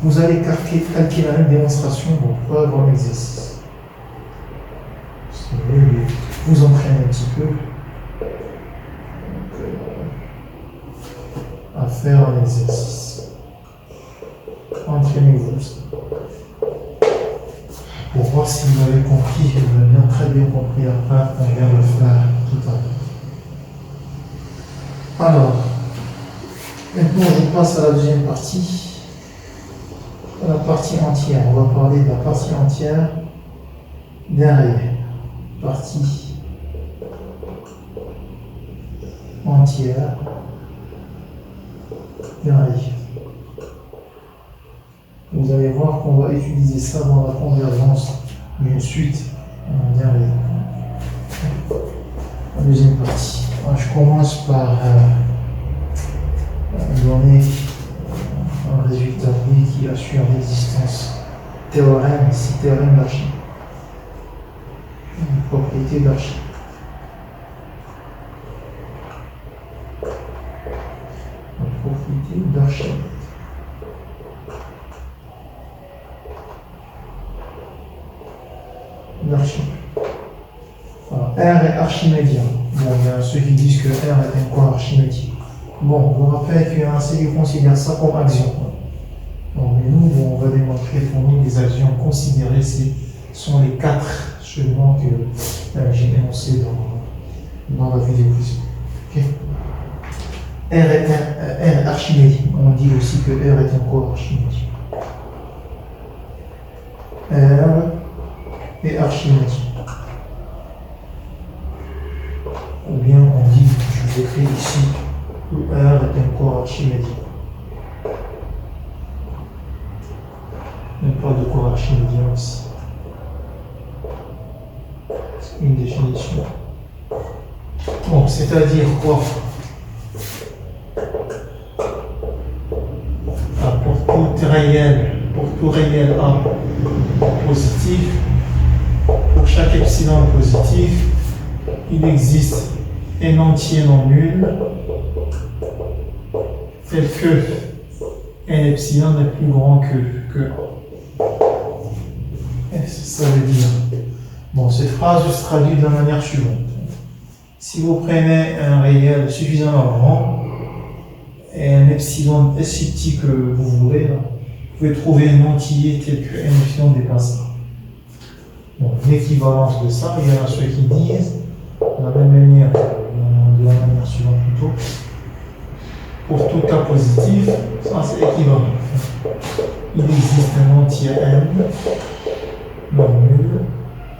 S1: vous allez calquer la même démonstration pour avoir l'exercice. Vous entraînez un petit peu à faire un exercice. Entraînez-vous pour voir si vous avez compris, vous avez bien, très bien compris la part qu'on vient de faire tout à l'heure. Alors, maintenant je passe à la deuxième partie, à la partie entière. On va parler de la partie entière derrière. Partie entière derrière. Vous allez voir qu'on va utiliser ça dans la convergence d'une suite derrière. La deuxième partie. Alors, je commence par donner un résultat B qui assure l'existence théorème, ici théorème d'Archimède. Une propriété d'Archimède. Une propriété d'Archimède. R est archimédien. Bon, il y a ceux qui disent que R est un corps archimédien. Bon, je vous rappelle qu'il y a un qui considère ça comme axiome. Bon, mais nous, on va démontrer pour nous les axiomes considérés, sont les 4 seulement que j'ai énoncés dans la vidéo. Okay. R est archimédien. On dit aussi que R est un corps archimédien. R est archimédien. Ou bien on dit, je vous écris ici, que R est un corps archimédien. Il n'y a pas de corps archimédien ici. C'est une définition. Bon, c'est-à-dire quoi? Pour tout réel A positif, pour chaque epsilon positif, il existe un entier non nul tel que un epsilon est plus grand que 1. Ça veut dire. Bon, cette phrase se traduit de la manière suivante. Si vous prenez un réel suffisamment grand et un epsilon aussi petit que vous voulez, vous pouvez trouver un entier tel qu'un epsilon dépasse. Bon, l'équivalence de ça, il y en a ceux qui disent de la manière suivante plutôt. Pour tout cas positif, ça c'est équivalent. Il existe un entier n non nul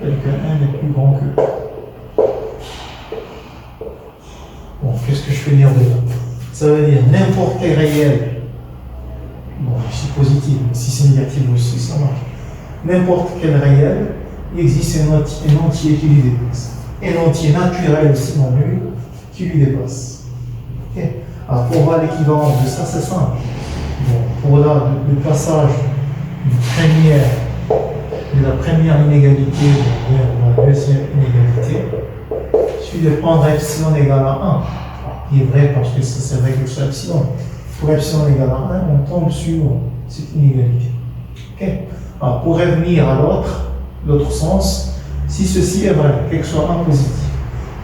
S1: tel que n est plus grand que 1. Bon, qu'est-ce que je veux dire de là? Ça veut dire n'importe quel réel, bon, ici positif, mais si c'est négatif aussi, ça marche. N'importe quel réel, il existe un entier qui lui dépasse. Un entier naturel aussi non nul qui lui dépasse. Okay. Alors pour voir l'équivalence de ça, c'est simple. Bon, pour le passage de la première inégalité vers la deuxième inégalité, il suffit de prendre epsilon égal à 1. Il est vrai parce que ça c'est vrai que sur epsilon. Pour epsilon égal à 1, on tombe sur cette inégalité. Okay. Alors pour revenir à l'autre sens, si ceci est vrai, quel que soit 1 positif,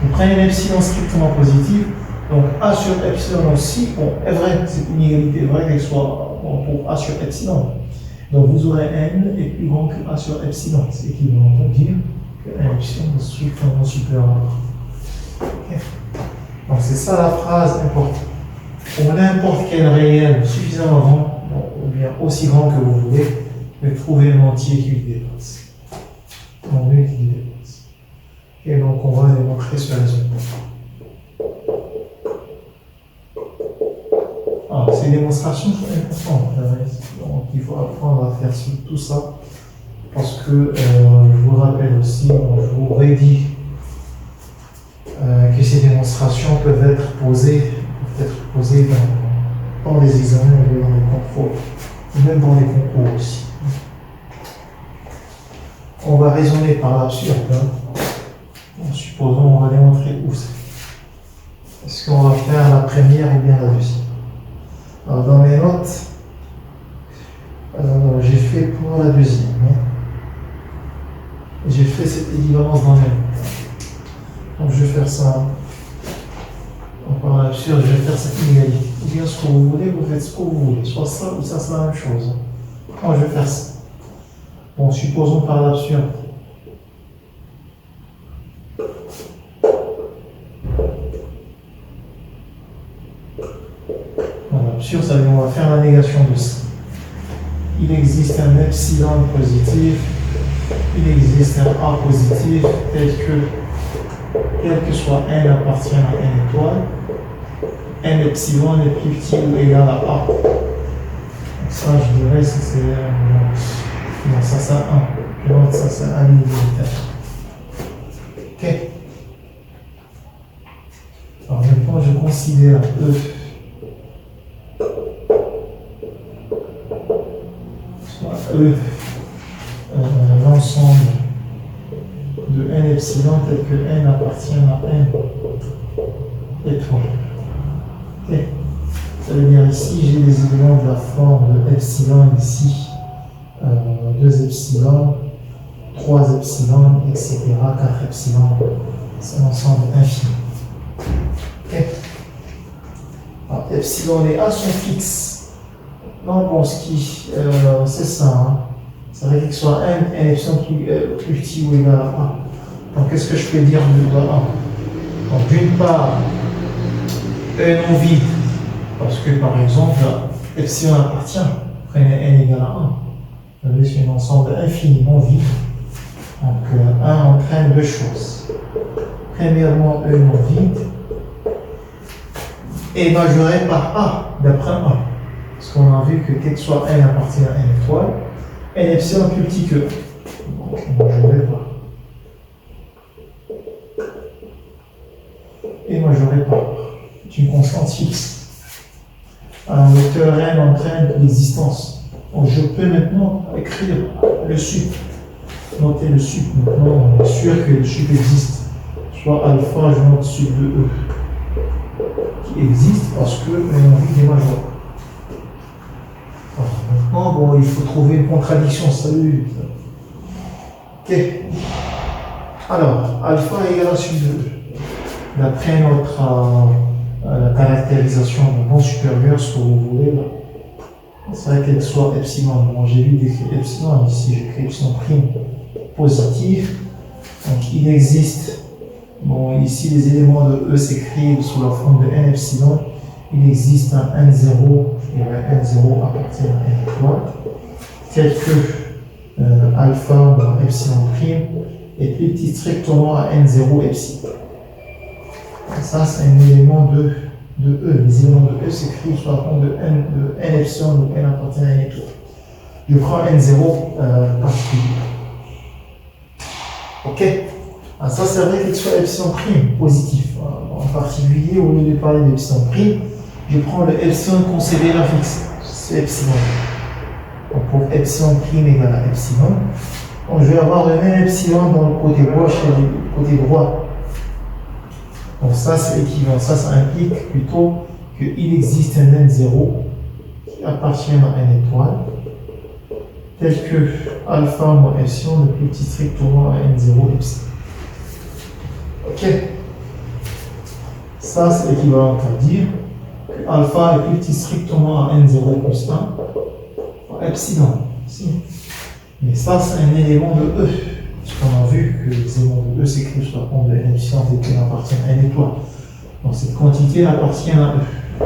S1: vous prenez un epsilon strictement positif, donc A sur epsilon aussi, bon, est vrai, c'est une inégalité vraie qu'elle soit pour A sur epsilon. Donc vous aurez n est plus grand que A sur epsilon, c'est équivalent à dire que n epsilon est strictement supérieur à A. Okay. Donc c'est ça la phrase importante. Pour n'importe quel réel suffisamment grand, ou bien aussi grand que vous voulez, vous pouvez trouver un entier qui lui dépasse. Un entier qui lui dépasse. Et donc on va démontrer ce résultat. Alors, ces démonstrations sont importantes. Donc il faut apprendre à faire tout ça. Parce que je vous rappelle aussi, je vous redis que ces démonstrations peuvent être posées dans les examens et dans les contrôles, et même dans les concours aussi. On va raisonner par l'absurde. Supposons on va démontrer où c'est. Est-ce qu'on va faire la première ou bien la deuxième? Alors dans mes notes, j'ai fait pour la deuxième. J'ai fait cette équivalence dans mes notes. Donc je vais faire ça. Par l'absurde, je vais faire cette inégalité. Ou bien ce que vous voulez, vous faites ce que vous voulez. Soit ça ou ça, c'est la même chose. Moi, je vais faire ça. Bon, supposons par l'absurde. L'absurde, ça veut dire qu'on va faire la négation de ça. Il existe un epsilon positif, il existe un A positif, tel que, quel que soit n appartient à n étoile, n epsilon est plus petit ou égal à A. Donc ça, je dirais, c'est non, ça c'est 1. Non, ça c'est 1 unitaire. Ok. Alors maintenant, je considère E. Soit E epsilon tel que n appartient à n étoile. Ok. Ça veut dire ici, j'ai des éléments de la forme de epsilon ici, 2 epsilon, 3 epsilon, etc., 4 epsilon. C'est un ensemble infini. Ok. Alors, epsilon et a sont fixes. Donc, bon, ce qui, c'est ça. Hein. Ça veut dire que soit n epsilon plus petit ou égal à 1. Donc, qu'est-ce que je peux dire de A? Donc, d'une part, E non vide, parce que par exemple, epsilon appartient, prenez n égale à 1. Vous avez c'est un ensemble infiniment vide. Donc, 1 entraîne 2 choses. Premièrement, E non vide est majoré par A, d'après 1. Parce qu'on a vu que quel que soit n appartient à n étoile, n epsilon plus petit que 1. Donc, majoré par et majoré par c'est une constante fixe. Alors, le théorème entraîne l'existence. Donc, je peux maintenant écrire le sup. Noter le sup. Maintenant, on est sûr que le sup existe. Soit alpha, je note sup de E. Qui existe parce que l'envie est majoré. Maintenant, bon, il faut trouver une contradiction. Salut. Ok. Alors, alpha égale à sup de E. D'après notre la caractérisation de nom supérieur, ce que vous voulez, là, c'est vrai qu'elle soit epsilon. Bon, j'ai vu d'écrire epsilon, ici j'écris epsilon prime positif. Donc il existe, bon, ici les éléments de E s'écrivent sous la forme de n epsilon. Il existe un n0, et le n0 appartient à n étoile, tel que alpha ou epsilon prime est plus petit strictement à n0 epsilon. Ça, c'est un élément de E. Les éléments de E s'écrivent sous la forme de n epsilon, donc n appartient à n étoile. Je prends n0 particulier. Ok. Alors ça, c'est vrai qu'il soit epsilon prime positif. En particulier, au lieu de parler d'epsilon prime, je prends le epsilon concédé la fixe. C'est epsilon. Donc pour epsilon prime égale à epsilon, donc je vais avoir le même epsilon dans le côté gauche et le côté droit. Donc ça, c'est équivalent. Ça implique plutôt qu'il existe un n0 qui appartient à n étoile, tel que alpha moins epsilon le plus petit strictement à n0 epsilon. Ok. Ça, c'est équivalent à dire que alpha est plus petit strictement à n0 plus 1 epsilon. Mais ça, c'est un élément de E. Parce qu'on a vu que les éléments de E s'écrivent sous la forme de n epsilon et qu'elle appartient à n étoile. Donc cette quantité appartient à E.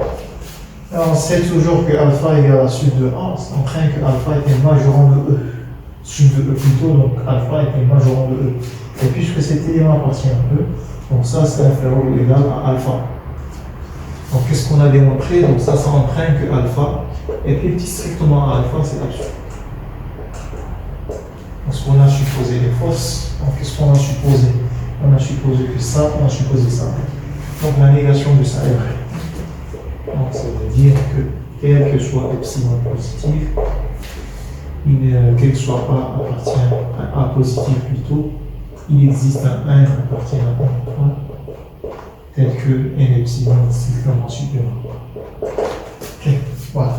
S1: Alors on sait toujours que alpha égale à sup de 1, on craint que alpha est un majorant de E. Sup de E plutôt, donc alpha est un majorant de E. Et puisque cet élément appartient à E, donc ça c'est inférieur ou égal à alpha. Donc qu'est-ce qu'on a démontré? Donc ça entraîne que alpha est plus petit strictement à alpha, c'est absurde. Parce qu'on a supposé les fausses. Donc qu'est-ce qu'on a supposé? On a supposé que ça, on a supposé ça. Donc la négation de ça est vraie. Donc ça veut dire que quel que soit epsilon positif, quel que soit A appartient à A positif plutôt, il existe un n appartient à n tel que n epsilon est strictement supérieur. Ok, voilà.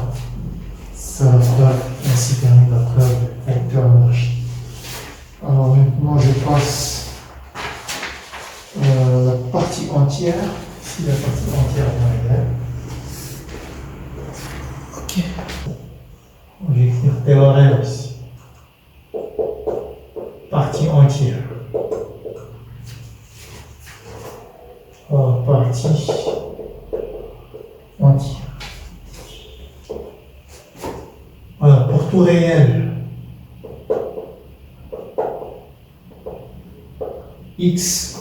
S1: Ça va ainsi terminer la preuve du théorème d'Archie. Alors maintenant je passe la partie entière. Ici la partie entière est égale. Ok. Je vais écrire théorème ici. Partie entière. Alors, partie entière. Voilà, pour tout réel. X,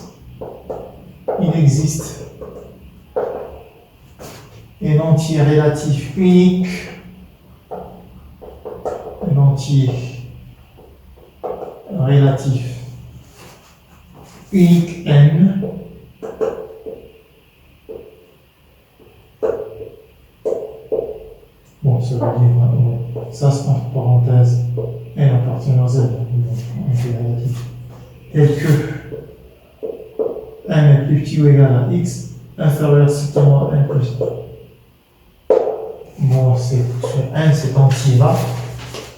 S1: il existe un entier relatif unique, un entier relatif unique n, bon, ça veut dire, ça c'est entre parenthèses, n appartient à z, donc entier relatif, tel que plus petit ou égal à x inférieur strictement à n plus 1. Bon, c'est sur n, cet entier-là.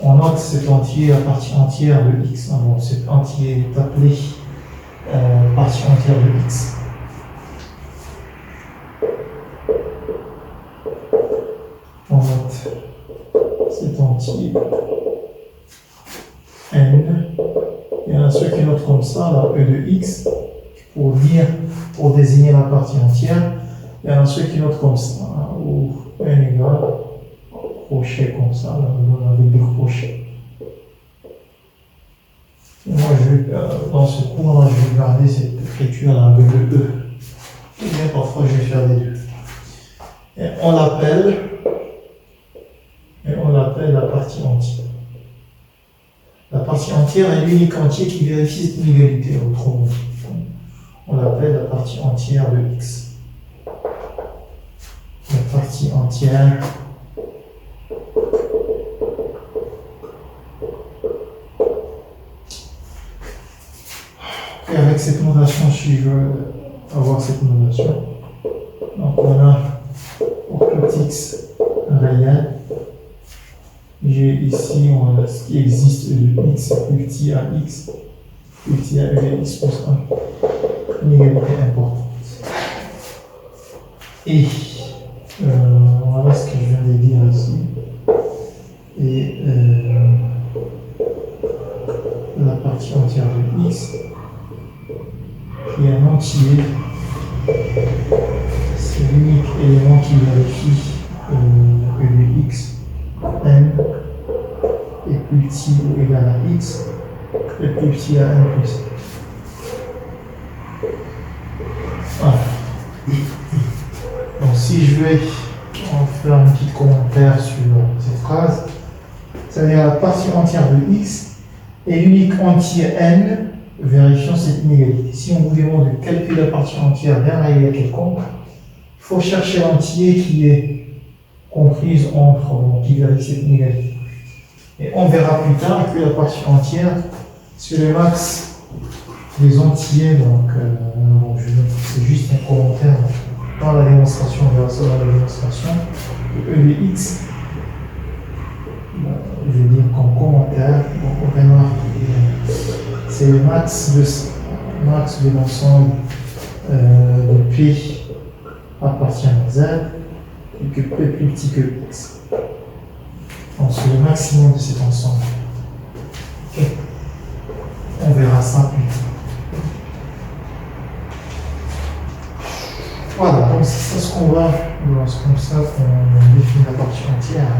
S1: On note cet entier, la partie entière de x. Bon, cet entier est appelé partie entière de x. On note cet entier n. Il y en a ceux qui notent comme ça, là, e de x, pour désigner la partie entière. Il y en a ceux qui notent comme ça, où n égale crochet comme ça, là, on donne avec des crochets. Moi, dans ce cours-là, je vais garder cette écriture-là avec le E. Et bien, parfois, je vais faire les deux. Et on l'appelle la partie entière. La partie entière est l'unique entier qui vérifie cette inégalité, autrement dit. On l'appelle la partie entière de x. La partie entière et avec cette notation, si je veux avoir cette notation, donc on a pour tout x réel, j'ai ici on a ce qui existe de x plus petit à x, plus petit à e de x plus 1, une égalité importante. Et voilà ce que je viens de dire ici. Et la partie entière de x, qui est un entier, c'est l'unique élément qui vérifie e de x, n est plus petit ou égal à x, est plus petit à n plus 1. Voilà. Donc si je vais en faire un petit commentaire sur cette phrase, c'est-à-dire la partie entière de x est l'unique entier n vérifiant cette inégalité. Si on vous demande de calculer la partie entière d'un réel quelconque, il faut chercher l'entier qui est comprise entre, qui vérifie cette inégalité. Et on verra plus tard que la partie entière, c'est le max des entiers, donc bon, c'est juste un commentaire. Dans la démonstration, on verra ça dans la démonstration. E de x, je vais dire comme commentaire, on remarque c'est le max de l'ensemble de P appartient à Z et que P est plus petit que x. Donc c'est le maximum de cet ensemble. Okay. On verra ça plus tard. Voilà, donc c'est ça ce qu'on va, c'est comme ça qu'on définit la partie entière.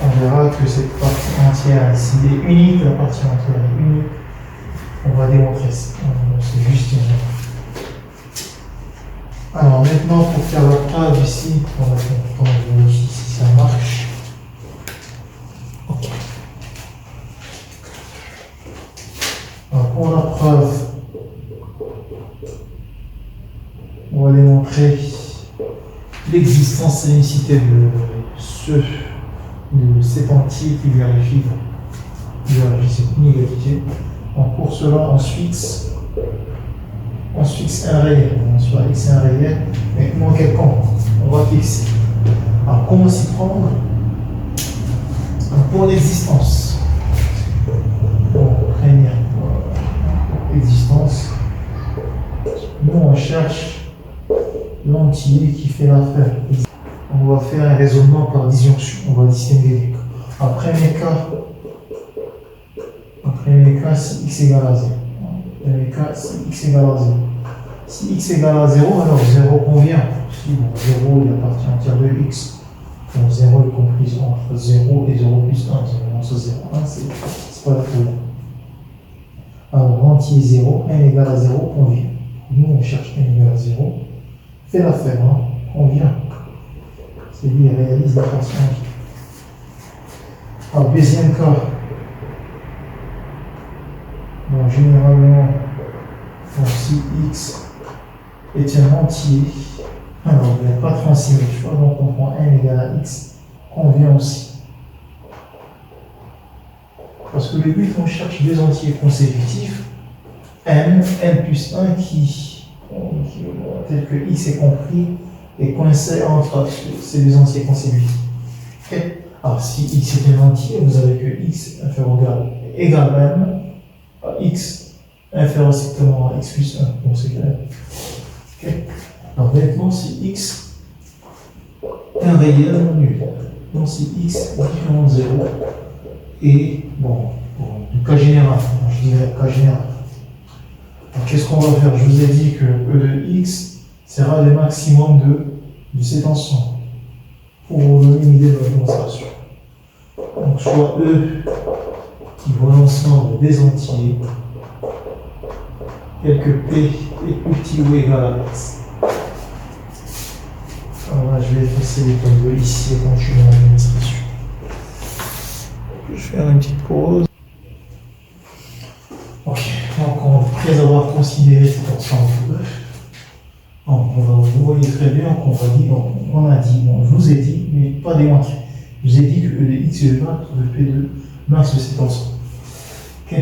S1: On verra que cette partie entière ici est unique, la partie entière est unique. On va démontrer ça. C'est juste une erreur. Alors maintenant, pour faire la preuve ici, on va vérifier si ça marche. Ok. Alors pour la preuve, on va démontrer l'existence et l'unicité de cet entier qui vérifie cette inégalité. Donc pour cela, on se fixe un réel. On se fixe un réel, mais non quelconque. On va fixer. Alors comment s'y prendre? Pour l'existence. Pour première existence, nous on cherche l'entier qui fait l'affaire. On va faire un raisonnement par disjonction. On va distinguer les cas. En premier cas, si x égale à 0. Premier cas, si x égale à 0. Si x égale à 0, alors 0 convient. Si bon, 0 est la partie entière de x. Donc 0 est comprise entre 0 et 0 plus 1. 0 entre 0 et 1, c'est pas le problème. Alors l'entier 0, n égale à 0 convient. Nous on cherche n égale à 0. Fait l'affaire, hein, convient. C'est lui qui réalise la partie entière. Alors deuxième cas. Bon, généralement, si x est un entier, alors il n'y a pas 36 000 choix, donc on prend n égale à x, convient aussi. Parce que le but, on cherche deux entiers consécutifs, n plus 1 qui tel que x est compris et coincé entre ces deux entiers consécutifs. Okay. Alors si x est un entier, vous avez que x inférieur ou égal à m, à x inférieur strictement à x plus 1, donc c'est clair. Okay. Alors maintenant, si x est un réel nul, donc si x est différent de 0, et bon, du cas général, je dirais cas général. Qu'est-ce qu'on va faire? Je vous ai dit que E de x sera le maximum de cette ensemble pour vous donner une idée de la démonstration. Donc soit E qui vaut l'ensemble des entiers, tel que P est plus petit ou égal à x. Alors là, je vais effacer les tableaux ici et continuer la démonstration. Je vais faire une petite pause. Ok, donc après avoir considéré cet ensemble, vous voyez très bien qu'on va dire, on a dit, bon, je vous ai dit, mais pas démontré. Je vous ai dit que E de x est le max de P de max de cet ensemble. Ok.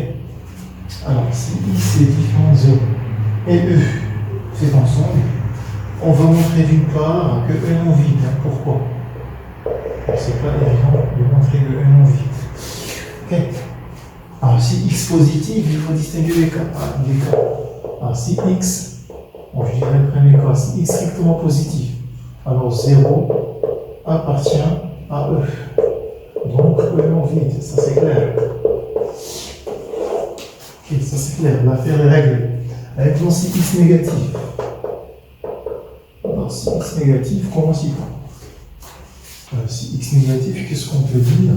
S1: Alors, si x est différent de 0 et E cet ensemble, on va montrer d'une part que E non vide. Pourquoi? C'est pas évident de montrer que E non vide. Ok. Alors, si x positif, il faut distinguer les cas. Alors, si x, bon, je dirais le premier cas, si x strictement positif, alors 0 appartient à E. Donc, E non vide, ça c'est clair. Ok, ça c'est clair, l'affaire est réglée. Maintenant, si x négatif. Alors, si x négatif, comment s'y prend? Si x négatif, qu'est-ce qu'on peut dire?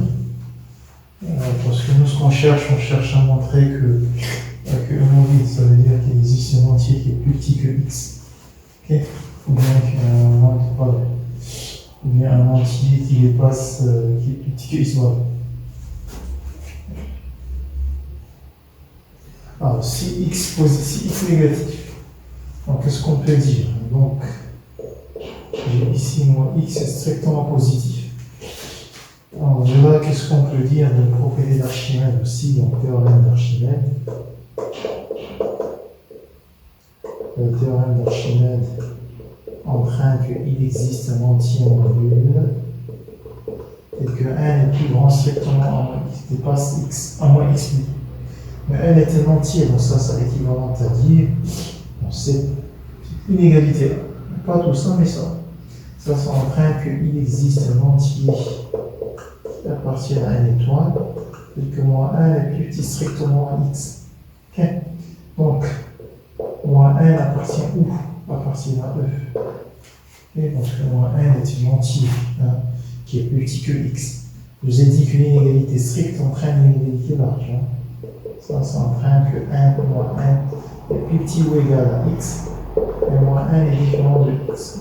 S1: Parce que nous, ce qu'on cherche à montrer que E non vide, ça veut dire qu'il existe un entier qui est plus petit que x. Ok? Ou bien un entier qui dépasse, qui est plus petit que x. Voilà. Alors, si x négatif, donc qu'est-ce qu'on peut dire? Donc, j'ai ici moi x est strictement positif. Alors, là, qu'est-ce qu'on peut dire de la propriété d'Archimède aussi, donc théorème d'Archimède? Le théorème d'Archimède entraîne qu'il existe un entier nul et que n est plus grand strictement à moins x, dépasse x, à moins x. Mais n est un entier, donc ça l'équivalent à dire, c'est une égalité. Pas tout ça, mais ça. Ça entraîne qu'il existe un entier qui appartient à n étoile, et que moins n est plus petit strictement à x. Okay. Donc, moins n appartient où? Appartient à E. Okay. Donc, moins n est un entier qui est plus petit que x. Je vous ai dit qu'une inégalité stricte entraîne une inégalité large. Ça entraîne que n moins n est plus petit ou égal à x, et moins n est différent de x.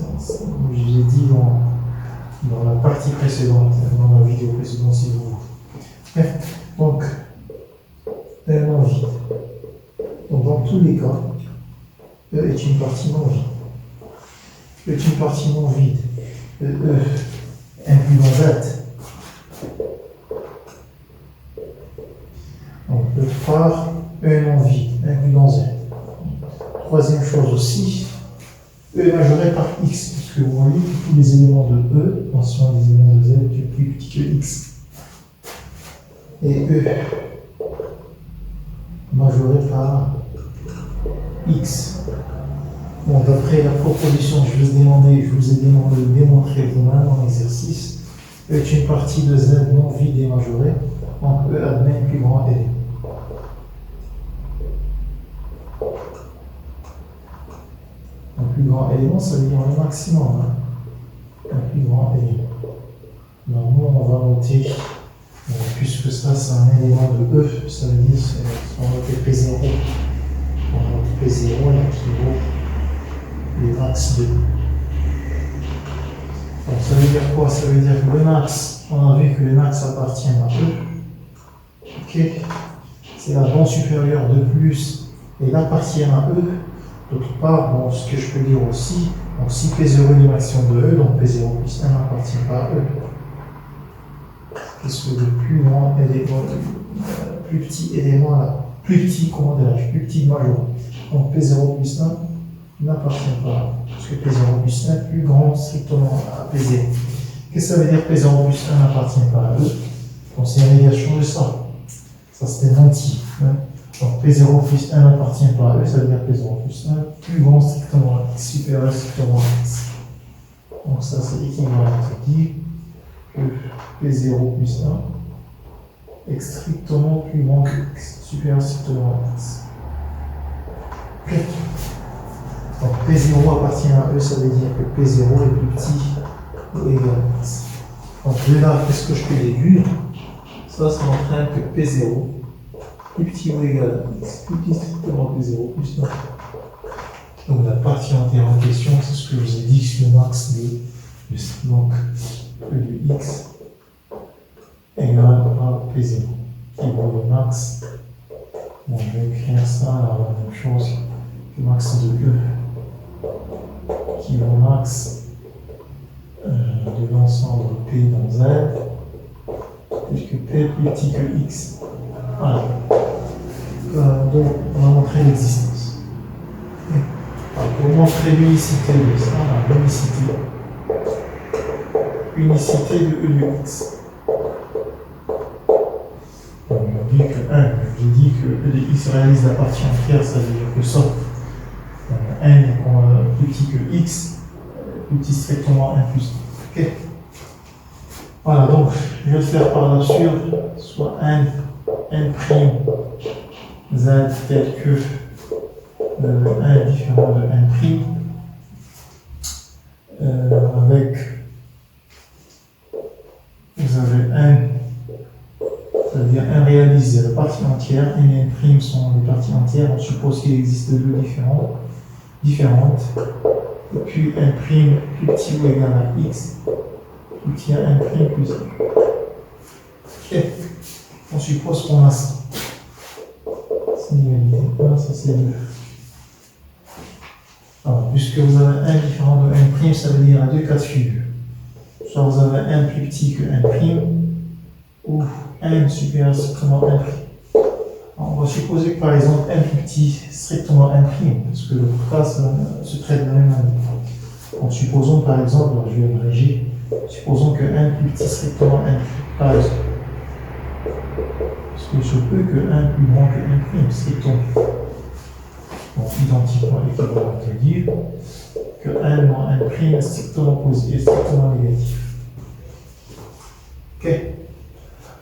S1: Je vous ai dit dans la partie précédente, dans la vidéo précédente si vous voulez. Donc, E non vide. Donc dans tous les cas, E est une partie non vide. E est une partie non vide. E inclut dans Z. Donc E par E non vide, inclut dans Z. Troisième chose aussi, E est majoré par X, puisque vous voyez que tous les éléments de E, attention les éléments de Z, sont plus petits que X. Et E majoré par X. Bon, d'après la proposition que je vous ai demandé de démontrer vous-même en exercice, E est une partie de Z non vide et majorée, donc E admet un plus grand élément. Un plus grand élément, ça veut dire le maximum. Un plus grand élément. Donc nous, on va noter, puisque ça, c'est un élément de E, ça veut dire qu'on va noter P0. On va noter P0 qui vaut le max 2. Donc ça veut dire quoi? Ça veut dire que le max, on a vu que le max appartient à E. Ok? C'est la bande supérieure de plus, et il appartient à E. D'autre part, bon, ce que je peux dire aussi, donc si P0 est une action de E, donc P0 plus 1 n'appartient pas à E. Qu'est-ce que le plus grand élément, plus petit élément là, plus petit, comment dirais-je, plus petit majeur. Donc P0 plus 1 n'appartient pas, parce que P0 plus 1 plus grand strictement à P0. Qu'est-ce que ça veut dire P0 plus 1 n'appartient pas à E? Donc c'est une négation de ça. Ça c'était l'anti. Hein. Donc P0 plus 1 n'appartient pas à E, ça veut dire P0 plus 1 plus grand strictement à X, supérieur strictement à X. Donc ça c'est équivalent à dire que P0 plus 1 est strictement plus grand que X, supérieur strictement à X. Okay. Donc P0 appartient à E, ça veut dire que P0 est plus petit ou égal à X. Donc de là, qu'est-ce que je peux déduire? Ça entraîne que P0 plus petit ou égal à X, plus petit strictement P0 plus 1. Donc la partie entière en question, c'est ce que je vous ai dit, c'est le max de donc E de X égale à P0, qui vaut le max. Bon, je vais écrire ça, alors la même chose, le max de E, qui vaut max de l'ensemble P dans Z, puisque P est plus petit que X. Voilà. Donc, on a montré l'existence. Pour montrer l'unicité de ça, on a unicité de E de X. On dit que 1, j'ai dit que E de X réalise la partie entière, ça veut dire que ça, n est plus petit que X, plus petit strictement 1 plus 1. Ok. Voilà, donc je vais le faire par l'absurde, soit n prime z tel que 1 différent de n prime, avec, vous avez n, ça veut dire n réalise la partie entière, n et n prime sont les parties entières, on suppose qu'il existe deux différentes, et puis n prime plus petit ou égal à x, plus petit à n prime plus 1. Ok, on suppose qu'on a ça. C'est une égalité, voilà, ça c'est 2. Alors, puisque vous avez n différent de n prime, ça veut dire à deux cas de figure. Soit vous avez n plus petit que n prime, ou n supérieur strictement n prime. On va supposer que par exemple n plus petit strictement n prime, parce que le cas se traite de la même manière. Donc supposons par exemple, alors je vais abréger, supposons que n plus petit strictement n prime, par exemple. Parce que je peux que n plus grand que n prime, strictement. Donc identiquement équivalent à dire que n moins n prime est strictement positif et strictement négatif. Ok.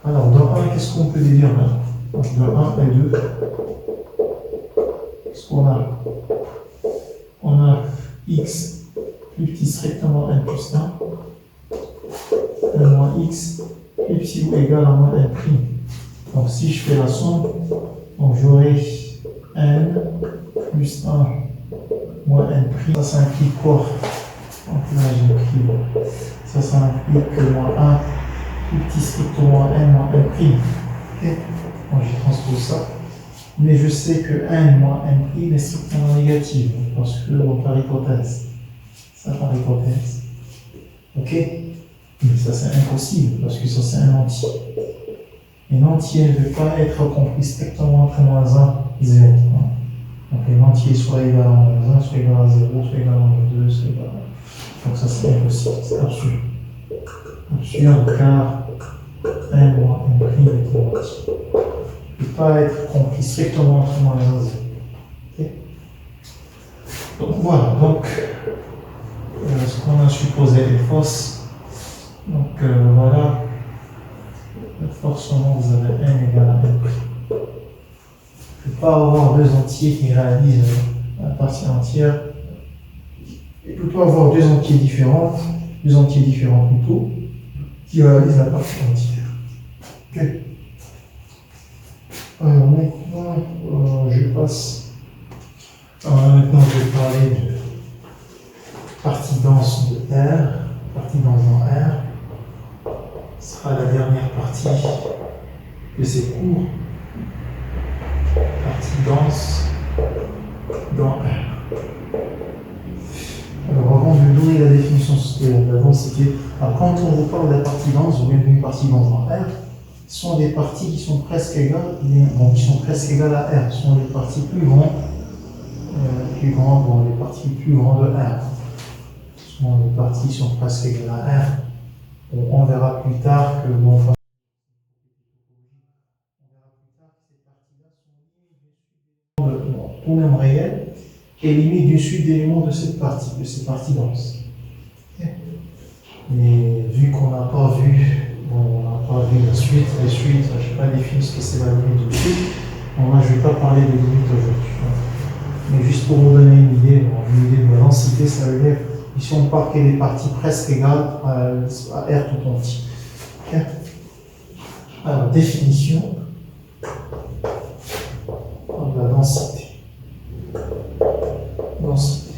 S1: Alors dans 1, qu'est-ce qu'on peut déduire là? Donc de 1 et 2, qu'est-ce qu'on a? On a x plus petit strictement n plus 1, n moins x plus petit ou égal à moins n prime. Donc si je fais la somme, donc j'aurai n plus 1 moins n prime. Ça implique quoi? Donc là j'écris, ça implique que moins 1 plus petit strictement n moins n prime. Okay. Moi je transpose ça. Mais je sais que n moins n prime est strictement négatif, parce que par hypothèse. Ça par hypothèse. Ok? Mais ça c'est impossible, parce que ça c'est un entier. Un entier ne peut pas être compris strictement entre moins 1 et 0. Hein. Donc un entier soit égal à moins 1, soit égal à 0, soit égal à moins 2, soit égal à... Donc ça c'est impossible, c'est absurde. Absurde car n moins n prime est un entier. Ne peut pas être compris strictement entre moins 1 et 0. Okay. Donc voilà, donc ce qu'on a supposé est fausse. Donc voilà, forcément vous avez n égale à n prime. Il ne peut pas avoir deux entiers qui réalisent la partie entière. Il ne peut pas avoir deux entiers différents plutôt, qui réalisent la partie entière. Okay. Alors maintenant, je passe. Maintenant, je vais parler de partie dense de R. Partie dense dans R. Ce sera la dernière partie de ces cours. Partie dense dans R. Alors, avant de donner la définition de la densité, alors quand on vous parle de la partie dense, ou bien d'une partie dense dans R, ce sont des parties qui sont presque égales, qui sont presque égales à R. Ce sont des parties plus grandes plus grande, bon, les parties plus grandes de R. Souvent, les parties sont presque égales à R. Bon, on verra plus tard que, bon, enfin, on verra plus tard que ces parties-là sont limites d'une suite d'éléments de tout même réel et limite d'une suite d'éléments de cette partie, de ces parties denses. Okay. Mais vu qu'on n'a pas vu, bon, on n'a pas vu la suite, je n'ai pas défini ce que c'est la limite d'une suite. Bon, là, je ne vais pas parler de limite aujourd'hui. Mais juste pour vous donner une idée de la densité, ça veut dire ici on part qu'il y a des parties presque égales à R tout entier. Okay. Alors, définition de la densité. Densité.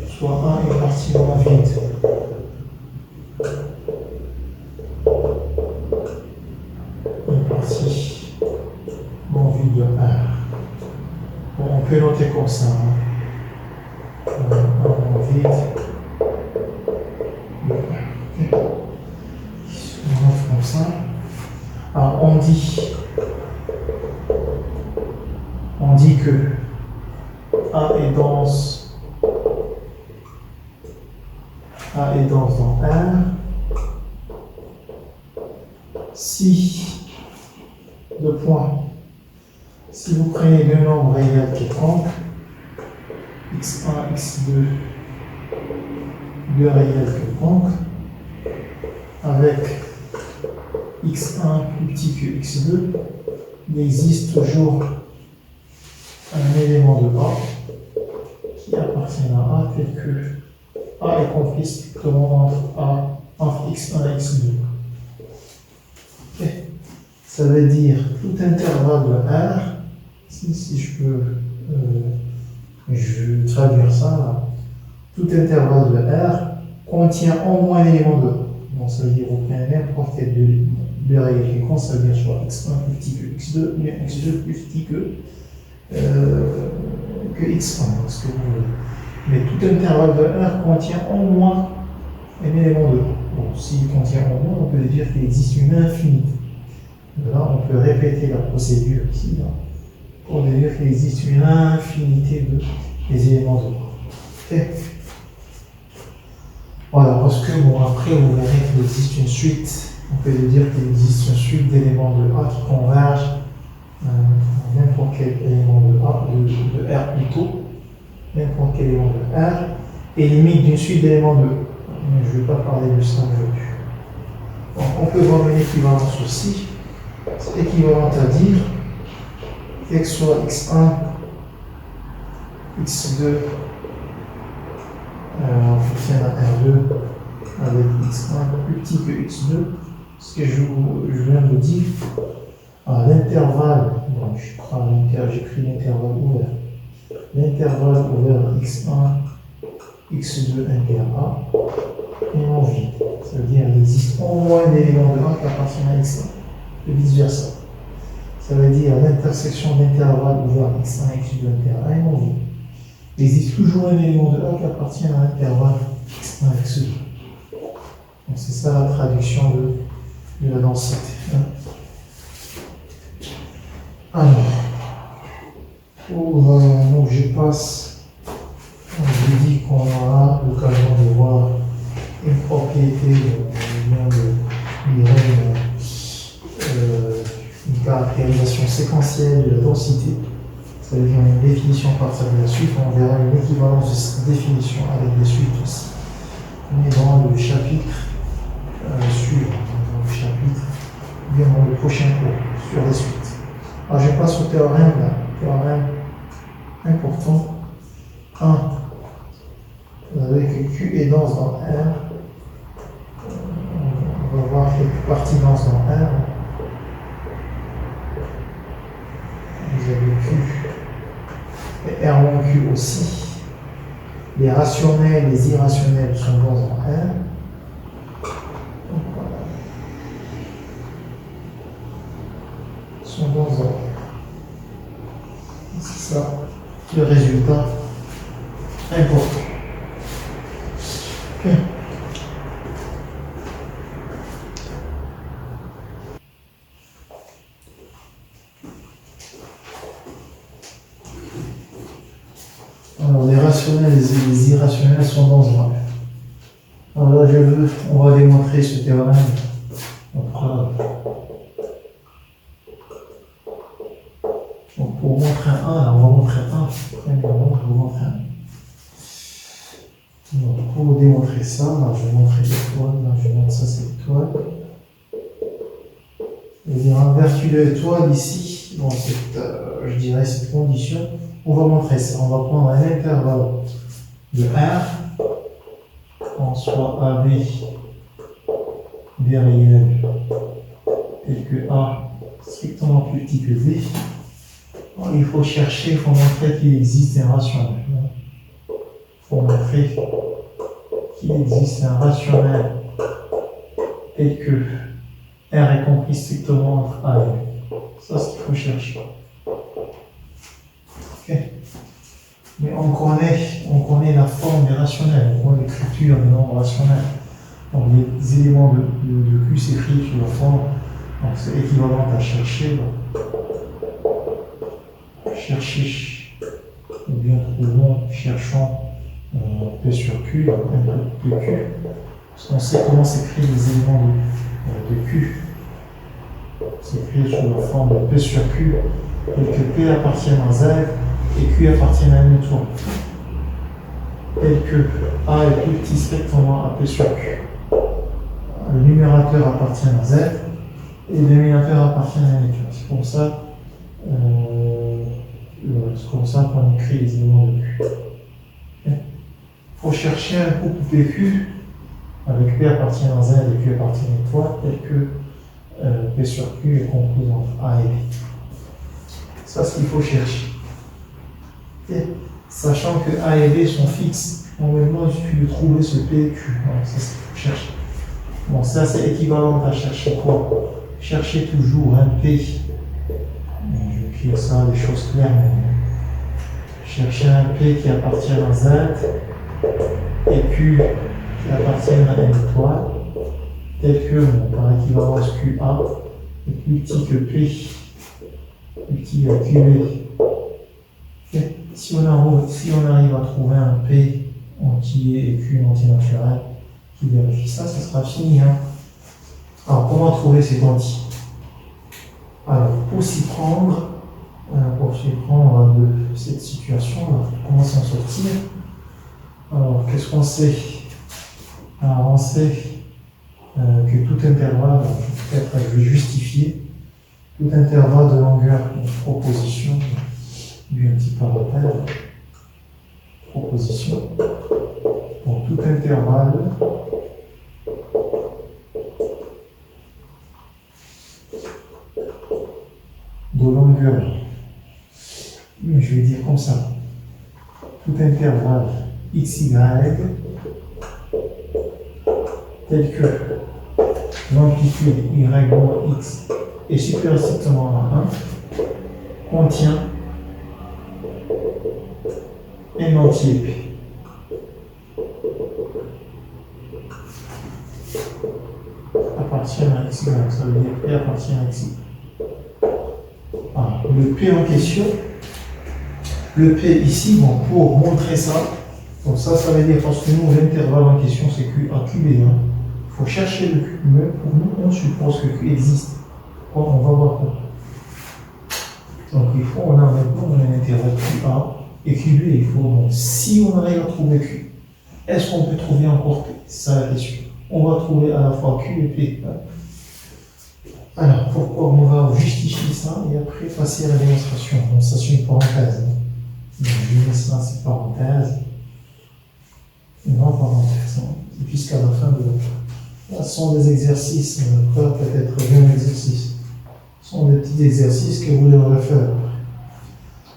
S1: Soit 1 est partiellement vide. Une partie non vide de R. Bon, on peut noter comme ça. Un vide. On note comme ça. Alors, on dit que A est dense dans R si deux points. Si vous prenez deux nombres réels quelconques, x1, x2, deux réels quelconques, avec x1 plus petit que x2, il existe toujours un élément de A qui appartient à A tel que A est compris strictement entre x1 et x2. Okay. Ça veut dire tout intervalle de R, si je peux je vais traduire ça là, tout intervalle de R contient au moins un élément de A. Donc ça veut dire au plein n'importe quel de réel quelconque, ça veut dire soit x1 plus petit que x2, ou bien x2 plus petit que x1, ce que vous voulez. Mais tout intervalle de R contient au moins un élément de A. Bon, s'il contient au moins, on peut dire qu'il existe une infinité. Là, on peut répéter la procédure ici, là, pour dire qu'il existe une infinité des éléments de A. Okay. Voilà, parce que bon, après, vous verrez qu'il existe une suite. On peut dire qu'il existe une suite d'éléments de A qui convergent à n'importe quel élément de A, de R plutôt, n'importe quel élément de R, et limite d'une suite d'éléments de A. Mais je ne vais pas parler de ça aujourd'hui. Donc, on peut voir une équivalence aussi. C'est équivalent à dire que soit x1, x2 appartient à R2 avec x1 plus petit que x2, ce que je viens de dire, à l'intervalle, donc j'écris l'intervalle ouvert, l'intervalle ouvert x1, x2 inter A est non vide. Ça veut dire qu'il existe au moins un élément de A qui appartient à x1 et vice versa. Ça veut dire l'intersection d'intervalle ouvert x1 et x2 inter A est non vide. Il existe toujours un élément de A qui appartient à l'intervalle x1 et x2. Donc c'est ça la traduction de la densité. Alors, donc je passe, je dis qu'on aura l'occasion de voir une propriété, une caractérisation séquentielle de la densité. Ça veut dire une définition à partir de la suite. On verra une équivalence de cette définition avec des suites aussi. On est dans le chapitre suivant, dans le chapitre, bien dans le prochain cours, sur les suites. Alors je passe au théorème, là, théorème important. 1. Vous avez que Q est dense dans R. On va voir quelques parties denses dans R. Vous avez Q et R1Q aussi. Les rationnels, les irrationnels sont denses dans R. Donc, voilà. Sont denses dans R. C'est ça le résultat important. Okay. Alors, les rationnels et les irrationnels sont dangereux. Alors là, on va démontrer ce théorème. Donc, pour montrer un, là, on va montrer un. Premièrement, je vais vous montrer un. Donc, pour démontrer ça, là, je vais montrer l'étoile. Là, je vais montrer ça, c'est l'étoile. Il y a un vertu de l'étoile ici, dans cette, je dirais, cette condition. On va montrer ça. On va prendre un intervalle de R, en soit AB, B réel, tel que A strictement plus petit que V. Alors, il faut chercher, il faut montrer qu'il existe un rationnel. Il faut montrer qu'il existe un rationnel tel que R est compris strictement entre A et B. Ça, c'est ce qu'il faut chercher. Okay. Mais on connaît la forme des rationnels, on connaît l'écriture des nombres rationnels. Donc les éléments de Q s'écrivent sous la forme, donc c'est équivalent à chercher. Chercher, ou bien cherchons P sur Q, un peu de Q, parce qu'on sait comment s'écrivent les éléments de Q. C'est écrit sous la forme de P sur Q, et que P appartient à Z et Q appartient à une étoile. Tel que A est plus petit strictement à P sur Q. Le numérateur appartient à Z et le dénominateur appartient à une étoile. C'est comme ça qu'on écrit les éléments de Q. Il faut chercher un couple PQ avec P appartient à Z et Q appartient à une étoile, tel que P sur Q est compris entre A et B. C'est ce qu'il faut chercher. Et, sachant que A et B sont fixes, normalement il suffit de trouver ce P et Q. Donc, c'est ce qu'il faut chercher. Bon, ça c'est équivalent à chercher quoi? Chercher toujours un P. Je vais écrire ça, des choses claires. Chercher un P qui appartient à Z et Q qui appartient à une étoile, tel que, par équivalence QA est plus petit que P, plus petit que QB. Si on arrive à trouver un P entier et Q entier naturel qui vérifie ça, ça sera fini. Hein. Alors, comment trouver cet entier? Alors, pour s'y prendre de cette situation-là, comment s'en sortir? Alors, qu'est-ce qu'on sait? Alors, on sait que tout intervalle, peut-être je vais justifier, tout intervalle de longueur de proposition, lui un petit parenthèse, proposition, pour tout intervalle de longueur, je vais dire comme ça, tout intervalle xy tel que l'amplitude y moins x est supérieure strictement à 1 contient un entier P. Appartient à xy, ça veut dire P appartient à xy. Ah, le P en question, le P ici, bon, pour montrer ça, donc ça veut dire parce que nous, l'intervalle en question, c'est Q A Q B. Il faut chercher le Q, mais pour nous, on suppose que Q existe. Or, on va voir quoi. Donc, on a maintenant un intervalle QA et QB. Il faut, donc, si on arrive à trouver Q, est-ce qu'on peut trouver encore P? C'est ça la question. On va trouver à la fois Q et P. Alors, pourquoi on va justifier ça et après passer à la démonstration. Donc, ça, c'est une parenthèse. Donc, je laisse là cette parenthèse. Une grande parenthèse. Et puisqu'à la fin ce sont des exercices, pas peut-être bien exercices. Ce sont des petits exercices que vous devrez faire.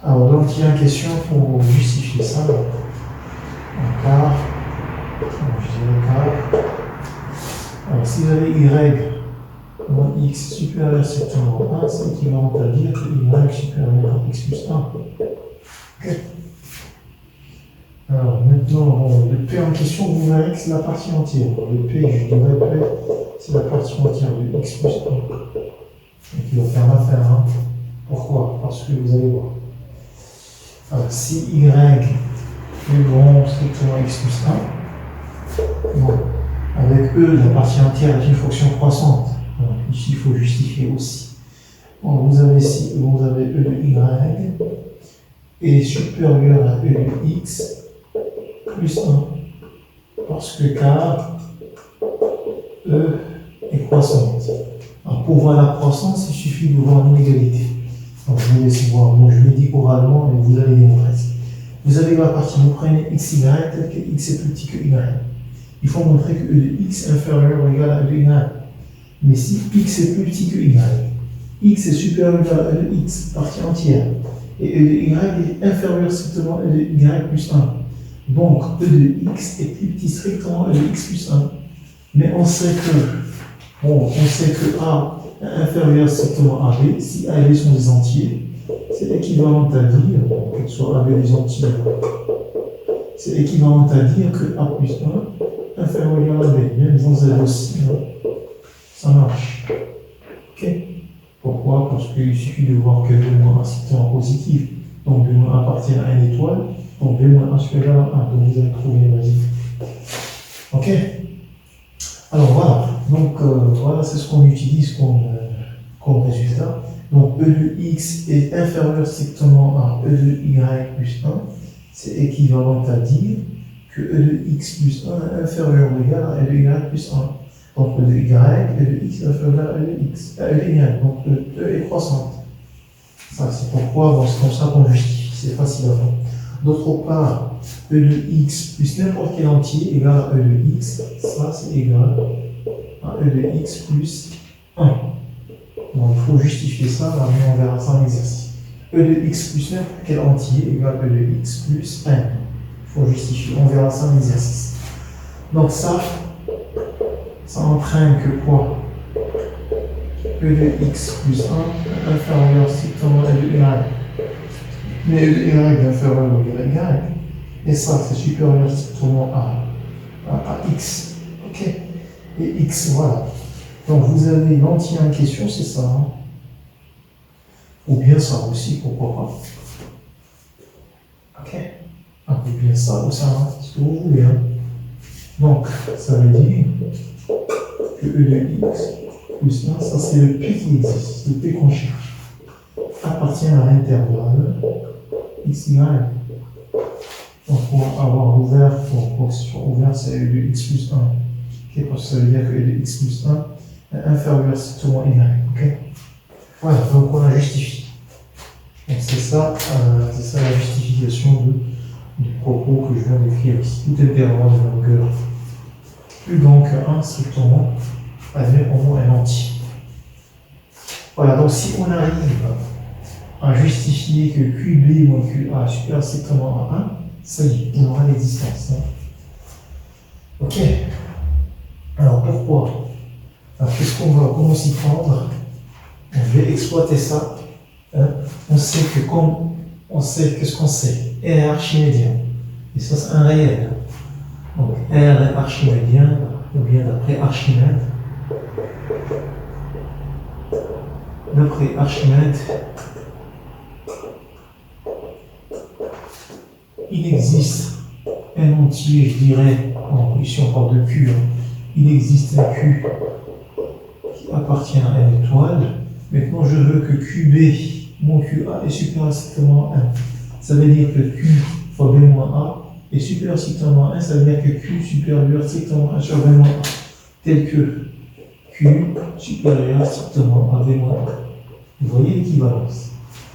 S1: Alors, donc, il y a une question pour justifier ça. Un quart. Je dirais quart. Alors, si vous avez y moins x supérieur à strictement 1, c'est équivalent à dire que y supérieur à x plus 1. Okay. Alors maintenant, le P en question, vous verrez que c'est la partie entière. Le P, je dirais P, c'est la partie entière de x plus 1. Donc il va faire l'affaire. Hein. Pourquoi? Parce que vous allez voir. Alors si y plus grand strictement x plus 1. Bon. Avec E, la partie entière est une fonction croissante. Donc, ici, il faut justifier aussi. Bon, vous avez ici, vous avez E de y est supérieur à E de x plus 1. Parce que car E est croissante. Alors, pour voir la croissance, il suffit de voir l'inégalité. Donc, je vous laisse voir. Bon, je l'ai dit oralement, mais vous allez démontrer. Vous avez la partie, vous prenez xy tel que x est plus petit que y. Il faut montrer que E de x est inférieur ou égal à E de y. Mais si x est plus petit que y, x est supérieur ou égal à E de x, partie entière, et E de y est inférieur strictement à E de y plus 1. Donc, E de x est plus petit strictement à E de x plus 1. Mais on sait que A est inférieur strictement à B. Si A et B sont des entiers, c'est équivalent à dire, que soit A et B des entiers, c'est équivalent à dire que A plus 1 inférieur ou égal à B. Même dans Z aussi, ça marche. Ok? Pourquoi? Parce qu'il suffit de voir que B-1 c'est un positif. Donc B-1 appartient à une étoile. Donc B-1 supérieur à 1. Donc vous allez trouver une logique. Ok? Alors voilà. Donc voilà, c'est ce qu'on utilise comme résultat. Donc E de x est inférieur strictement à E de y plus 1. C'est équivalent à dire que E de x plus 1 est inférieur ou égal à E de y plus 1. Donc E de y, E de x est inférieur à E de x, à E de y. Donc E est croissante. Ça, c'est pourquoi, bon, c'est comme ça qu'on justifie, c'est facile à faire. D'autre part, E de x plus n'importe quel entier égale à E de x, ça c'est égal à E de x plus 1. Donc il faut justifier ça, là, mais on verra ça en exercice. E de x plus n'importe quel entier égale E de x plus 1. Il faut justifier, on verra ça en exercice. Donc ça entraîne que quoi? E de x plus 1 inférieur strictement à E de y. Mais E de y est inférieur au y. Et ça, c'est supérieur strictement à x. Ok? Et x, voilà. Donc vous avez l'entier en question, c'est ça. Hein? Ou bien ça aussi, pourquoi pas. Ok? Ou bien ça ou ça, hein? Ce que vous voulez. Hein? Donc, ça veut dire que E de x plus 1, ça c'est le P qui existe, le P qu'on cherche, appartient à l'intervalle xy. Donc pour avoir ouvert, pour que ce soit ouvert, c'est E de x plus 1. Okay, parce que ça veut dire que E de x plus 1 est inférieur strictement à y. Okay? Voilà, donc on a justifié. Donc c'est ça la justification du propos que je viens d'écrire ici. Tout intervalle de longueur plus grand que 1 strictement admet au moins un entier. Voilà, donc si on arrive à justifier que QB moins QA est supérieur strictement à 1, ça y est, on aura l'existence. Hein. Ok. Alors pourquoi? Alors qu'est-ce qu'on va, comment s'y prendre? On va exploiter ça. Hein. On sait que comme on sait, qu'est-ce qu'on sait? R est archimédien. Et ça c'est un réel. Donc R est archimédien, ou bien d'après Archimède. D'après Archimède, il existe un entier, je dirais, ici on parle de Q, hein. Il existe un Q qui appartient à une étoile. Maintenant je veux que QB, mon QA est supérieur strictement à 1. Ça veut dire que Q fois B moins A est supérieur strictement à 1, ça veut dire que Q supérieur strictement à 1 sur B moins A, tel que Q supérieur strictement à B moins A. Vous voyez l'équivalence?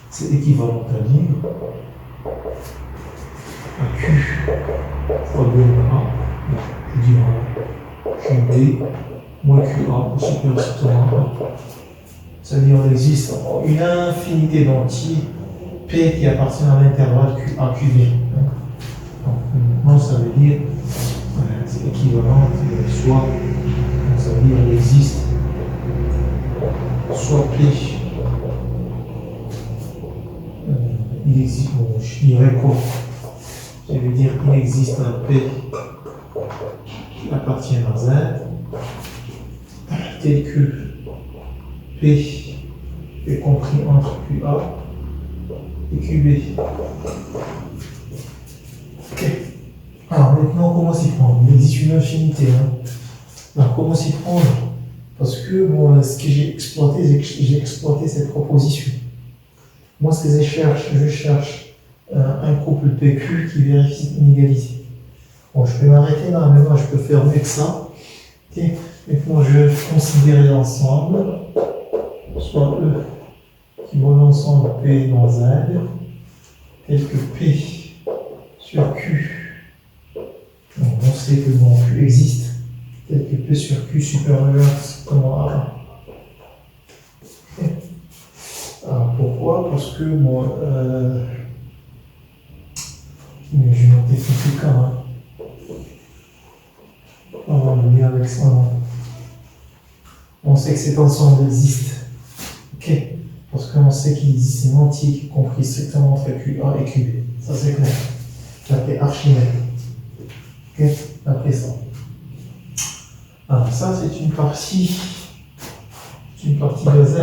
S1: C'est équivalent à dire à Q fois B moins A, je dirais QB moins QA est supérieur strictement à 1. C'est-à-dire qu'il existe une infinité d'entiers P qui appartiennent à l'intervalle QA, QB. Donc maintenant ça veut dire c'est équivalent, soit ça veut dire qu'il existe soit P, il existe, bon, je dirais quoi? Je veux dire qu'il existe un P qui appartient à Z, tel que P est compris entre QA et QB. Ok. Alors maintenant, comment s'y prendre? Il existe une infinité. Alors comment s'y prendre? Parce que moi, ce que j'ai exploité, c'est que j'ai exploité cette proposition. Moi, ce que je cherche un couple PQ qui vérifie cette inégalité. Bon, je peux m'arrêter là, mais moi, je peux faire mieux que ça. Okay. Maintenant, je vais considérer l'ensemble, soit E qui vaut l'ensemble P dans Z, tel que P sur Q. Donc, on sait que bon, Q existe, tel que P sur Q supérieur strictement à 1. Okay. Alors, pourquoi? Parce que moi, je vais noter tout cas. On va venir avec ça. On sait que cet ensemble existe. Ok. Parce qu'on sait qu'il existe un entier compris strictement entre QA et QB. Ça c'est clair. Ça fait Archimède. Ok. Après ça. Alors ça c'est une partie de Z.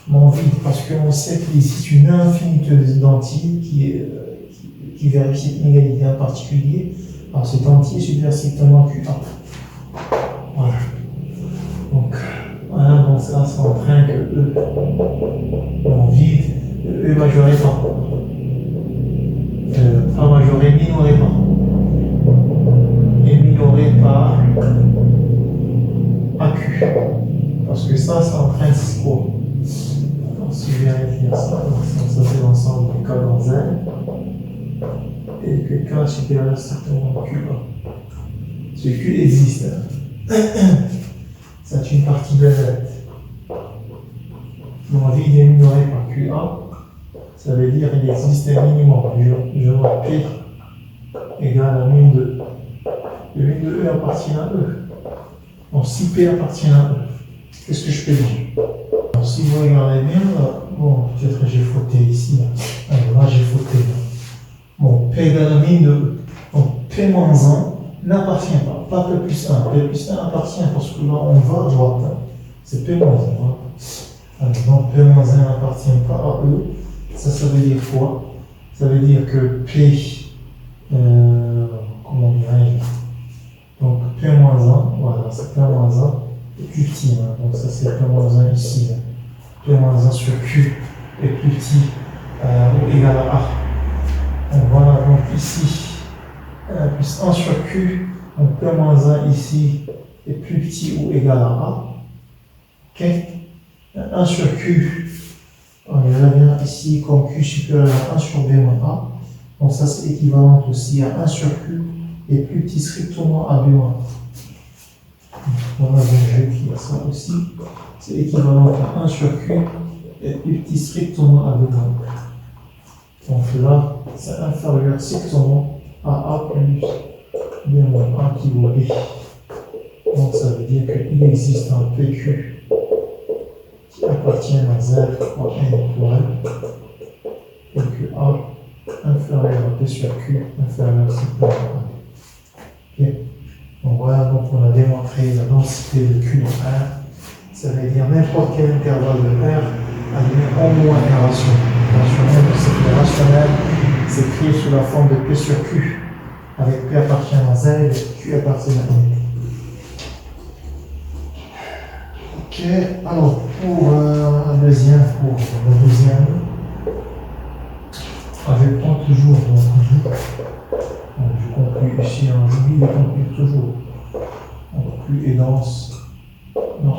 S1: Mon vide, parce qu'on sait qu'il existe une infinité d'entiers qui vérifie une inégalité en particulier. Alors cet entier supérieur strictement QA. Voilà. Donc, voilà, donc ça s'entraîne que E, mon vide, E majoré pas. A majoré minoré pas. Et minoré par AQ. Parce que ça entraîne quoi? Alors si je vérifie ça, donc ça c'est l'ensemble du K dans Z. Et que K supérieur strictement QA. Ce Q existe. C'est une partie de Z. Mon vide est minoré par QA. Ça veut dire qu'il existe un minimum. Je vois P égale à min de E. Le min de E appartient à E. Donc si P appartient à E, qu'est-ce que je peux dire? Alors, si vous regardez bien, là, bon, peut-être que j'ai fauté ici. Alors là, j'ai fauté. Bon, P égale à min de E. Donc P-1 n'appartient pas P plus 1. P plus 1 appartient parce que là, on va à droite. C'est P-1. Donc P-1 n'appartient pas à E. Ça veut dire quoi? Ça veut dire que P, comment dirais-je? Donc P-1, voilà, c'est P-1 est plus petit. Donc ça c'est P-1 ici. P-1 sur Q est plus petit ou égal à A. Donc voilà, donc ici, plus 1 sur Q, donc P-1 ici est plus petit ou égal à A. Ok? 1 sur Q, on revient ici comme Q supérieur à 1 sur B moins A. Donc ça c'est équivalent aussi à 1 sur Q et plus petit strictement à B moins A. Voilà, donc je vais écrire ça aussi. C'est équivalent à 1 sur Q et plus petit strictement à B moins A. Donc là, c'est inférieur strictement à A plus B moins A qui vaut B. Donc ça veut dire qu'il existe un PQ qui appartient à Z en N étoile et que A inférieur à P sur Q inférieur strictement à A. Okay. Donc voilà, donc on a démontré la densité de Q dans R. Ça veut dire n'importe quel intervalle de R a au moins une ration. C'est rationnel, c'est écrit sous la forme de P sur Q, avec P appartient à Z et Q appartient à N. Ok, alors pour la deuxième, je prends toujours je conclue ici, j'oublie de conclure toujours. Donc plus est dense, non.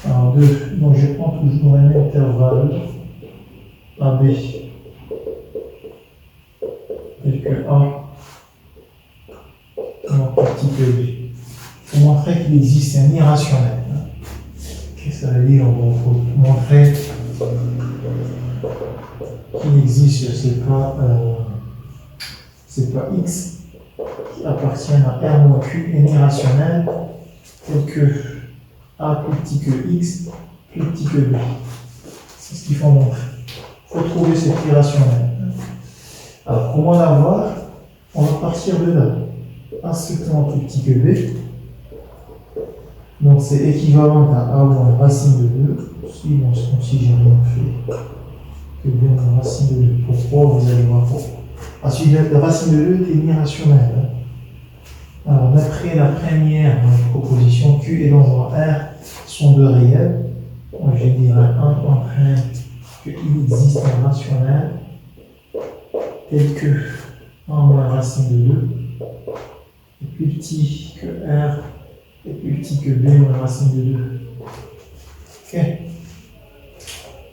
S1: Alors donc je prends toujours un intervalle AB tel que A non petit que B. Pour montrer qu'il existe un irrationnel. Qu'est-ce que ça veut dire? Il faut montrer qu'il existe, c'est pas X qui appartient à R moins Q, un irrationnel tel que A plus petit que X, plus petit que B. C'est ce qu'il faut montrer. Il faut trouver cet irrationnel. Alors, comment l'avoir? On va partir de là. A strictement plus petit que B. Donc, c'est équivalent à A moins racine de 2. Suivant ce qu'on si j'ai rien fait. Que B moins racine de 2. Pourquoi? Vous allez voir pourquoi. Ensuite, la racine de 2 est une irrationnelle. Alors, d'après la première proposition, Q et l'endroit R sont deux réels. Donc, je dirais un qu'il existe un rationnel tel que 1 moins racine de 2 est plus petit que R est plus petit que B moins racine de 2. Ok.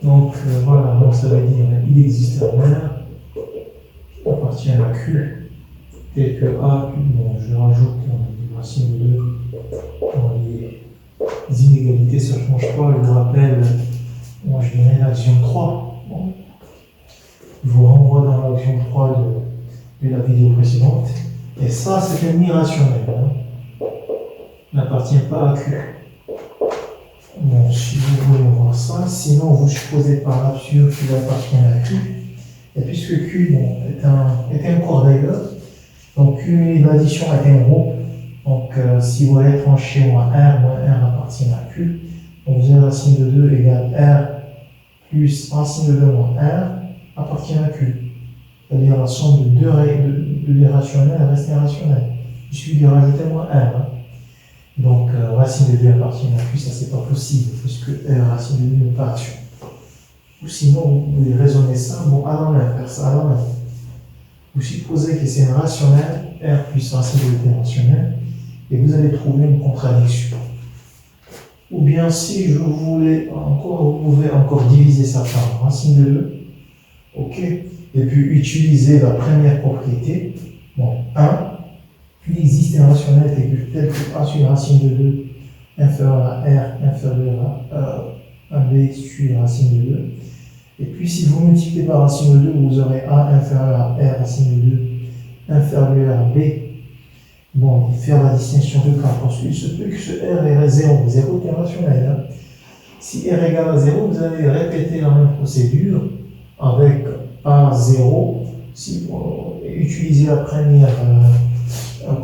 S1: Donc, voilà, donc ça veut dire il existe un R appartient à Q tel que A, bon, je rajoute une racine de 2 dans les inégalités, ça ne change pas. Je vous rappelle, moi je dirais l'axiome 3. Bon. Je vous renvoie dans l'axiome 3 de la vidéo précédente. Et ça, c'est un irrationnel. Hein. Il n'appartient pas à Q. Bon, si vous voulez voir ça, sinon vous supposez par l'absurde qu'il appartient à Q. Et puisque Q bon, est un corps d'ailleurs, donc Q, l'addition est un groupe. Donc si vous allez trancher moins R appartient à Q. Donc vous avez racine de 2 égale R plus racine de 2 moins R appartient à Q. C'est-à-dire la somme de deux rationnels reste irrationnelle. Il suffit de rajouter moins R. Hein. Donc racine de 2 appartient à Q, ça c'est pas possible, puisque R racine de 2 n'est pas action. Ou sinon, vous pouvez raisonner ça, bon, à la main, faire ça à la main. Vous supposez que c'est un rationnel, R plus racine de 2 est rationnel, et vous allez trouver une contradiction. Ou bien si je voulais encore, vous pouvez encore diviser ça par racine de 2, ok, et puis utiliser la première propriété, bon, 1, il existe un rationnel tel que A sur racine de 2 inférieur à R inférieur à B sur racine de 2. Et puis si vous multipliez par racine de 2, vous aurez A inférieur à R racine de 2 inférieur à B. Bon, faire la distinction de cas, parce qu'il se peut que ce R est 0. 0 est rationnel. Hein. Si R égale à 0, vous allez répéter la même procédure avec A0, si vous utilisez la première,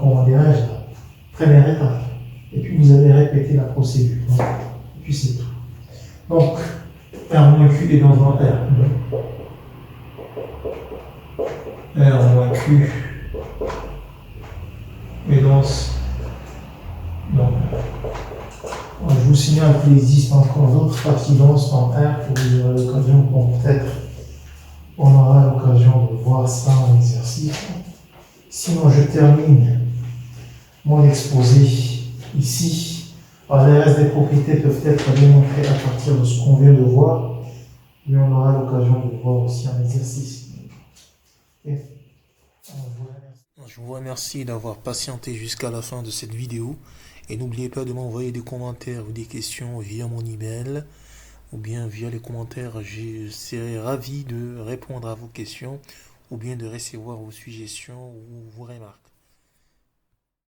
S1: comment dirais-je, la première étape. Et puis vous allez répéter la procédure. Donc, et puis c'est tout. Donc, R moins Q est dans un R. R moins Q est dans je vous signale qu'il existe encore d'autres parties denses dans R que vous aurez l'occasion, bon, peut-être on aura l'occasion de voir ça en exercice. Sinon, je termine mon exposé ici. Alors, les restes des propriétés peuvent être démontrés à partir de ce qu'on vient de voir, mais on aura l'occasion de voir aussi en exercice. Okay.
S2: Je vous remercie d'avoir patienté jusqu'à la fin de cette vidéo et n'oubliez pas de m'envoyer des commentaires ou des questions via mon email ou bien via les commentaires. Je serai ravi de répondre à vos questions ou bien de recevoir vos suggestions ou vos remarques.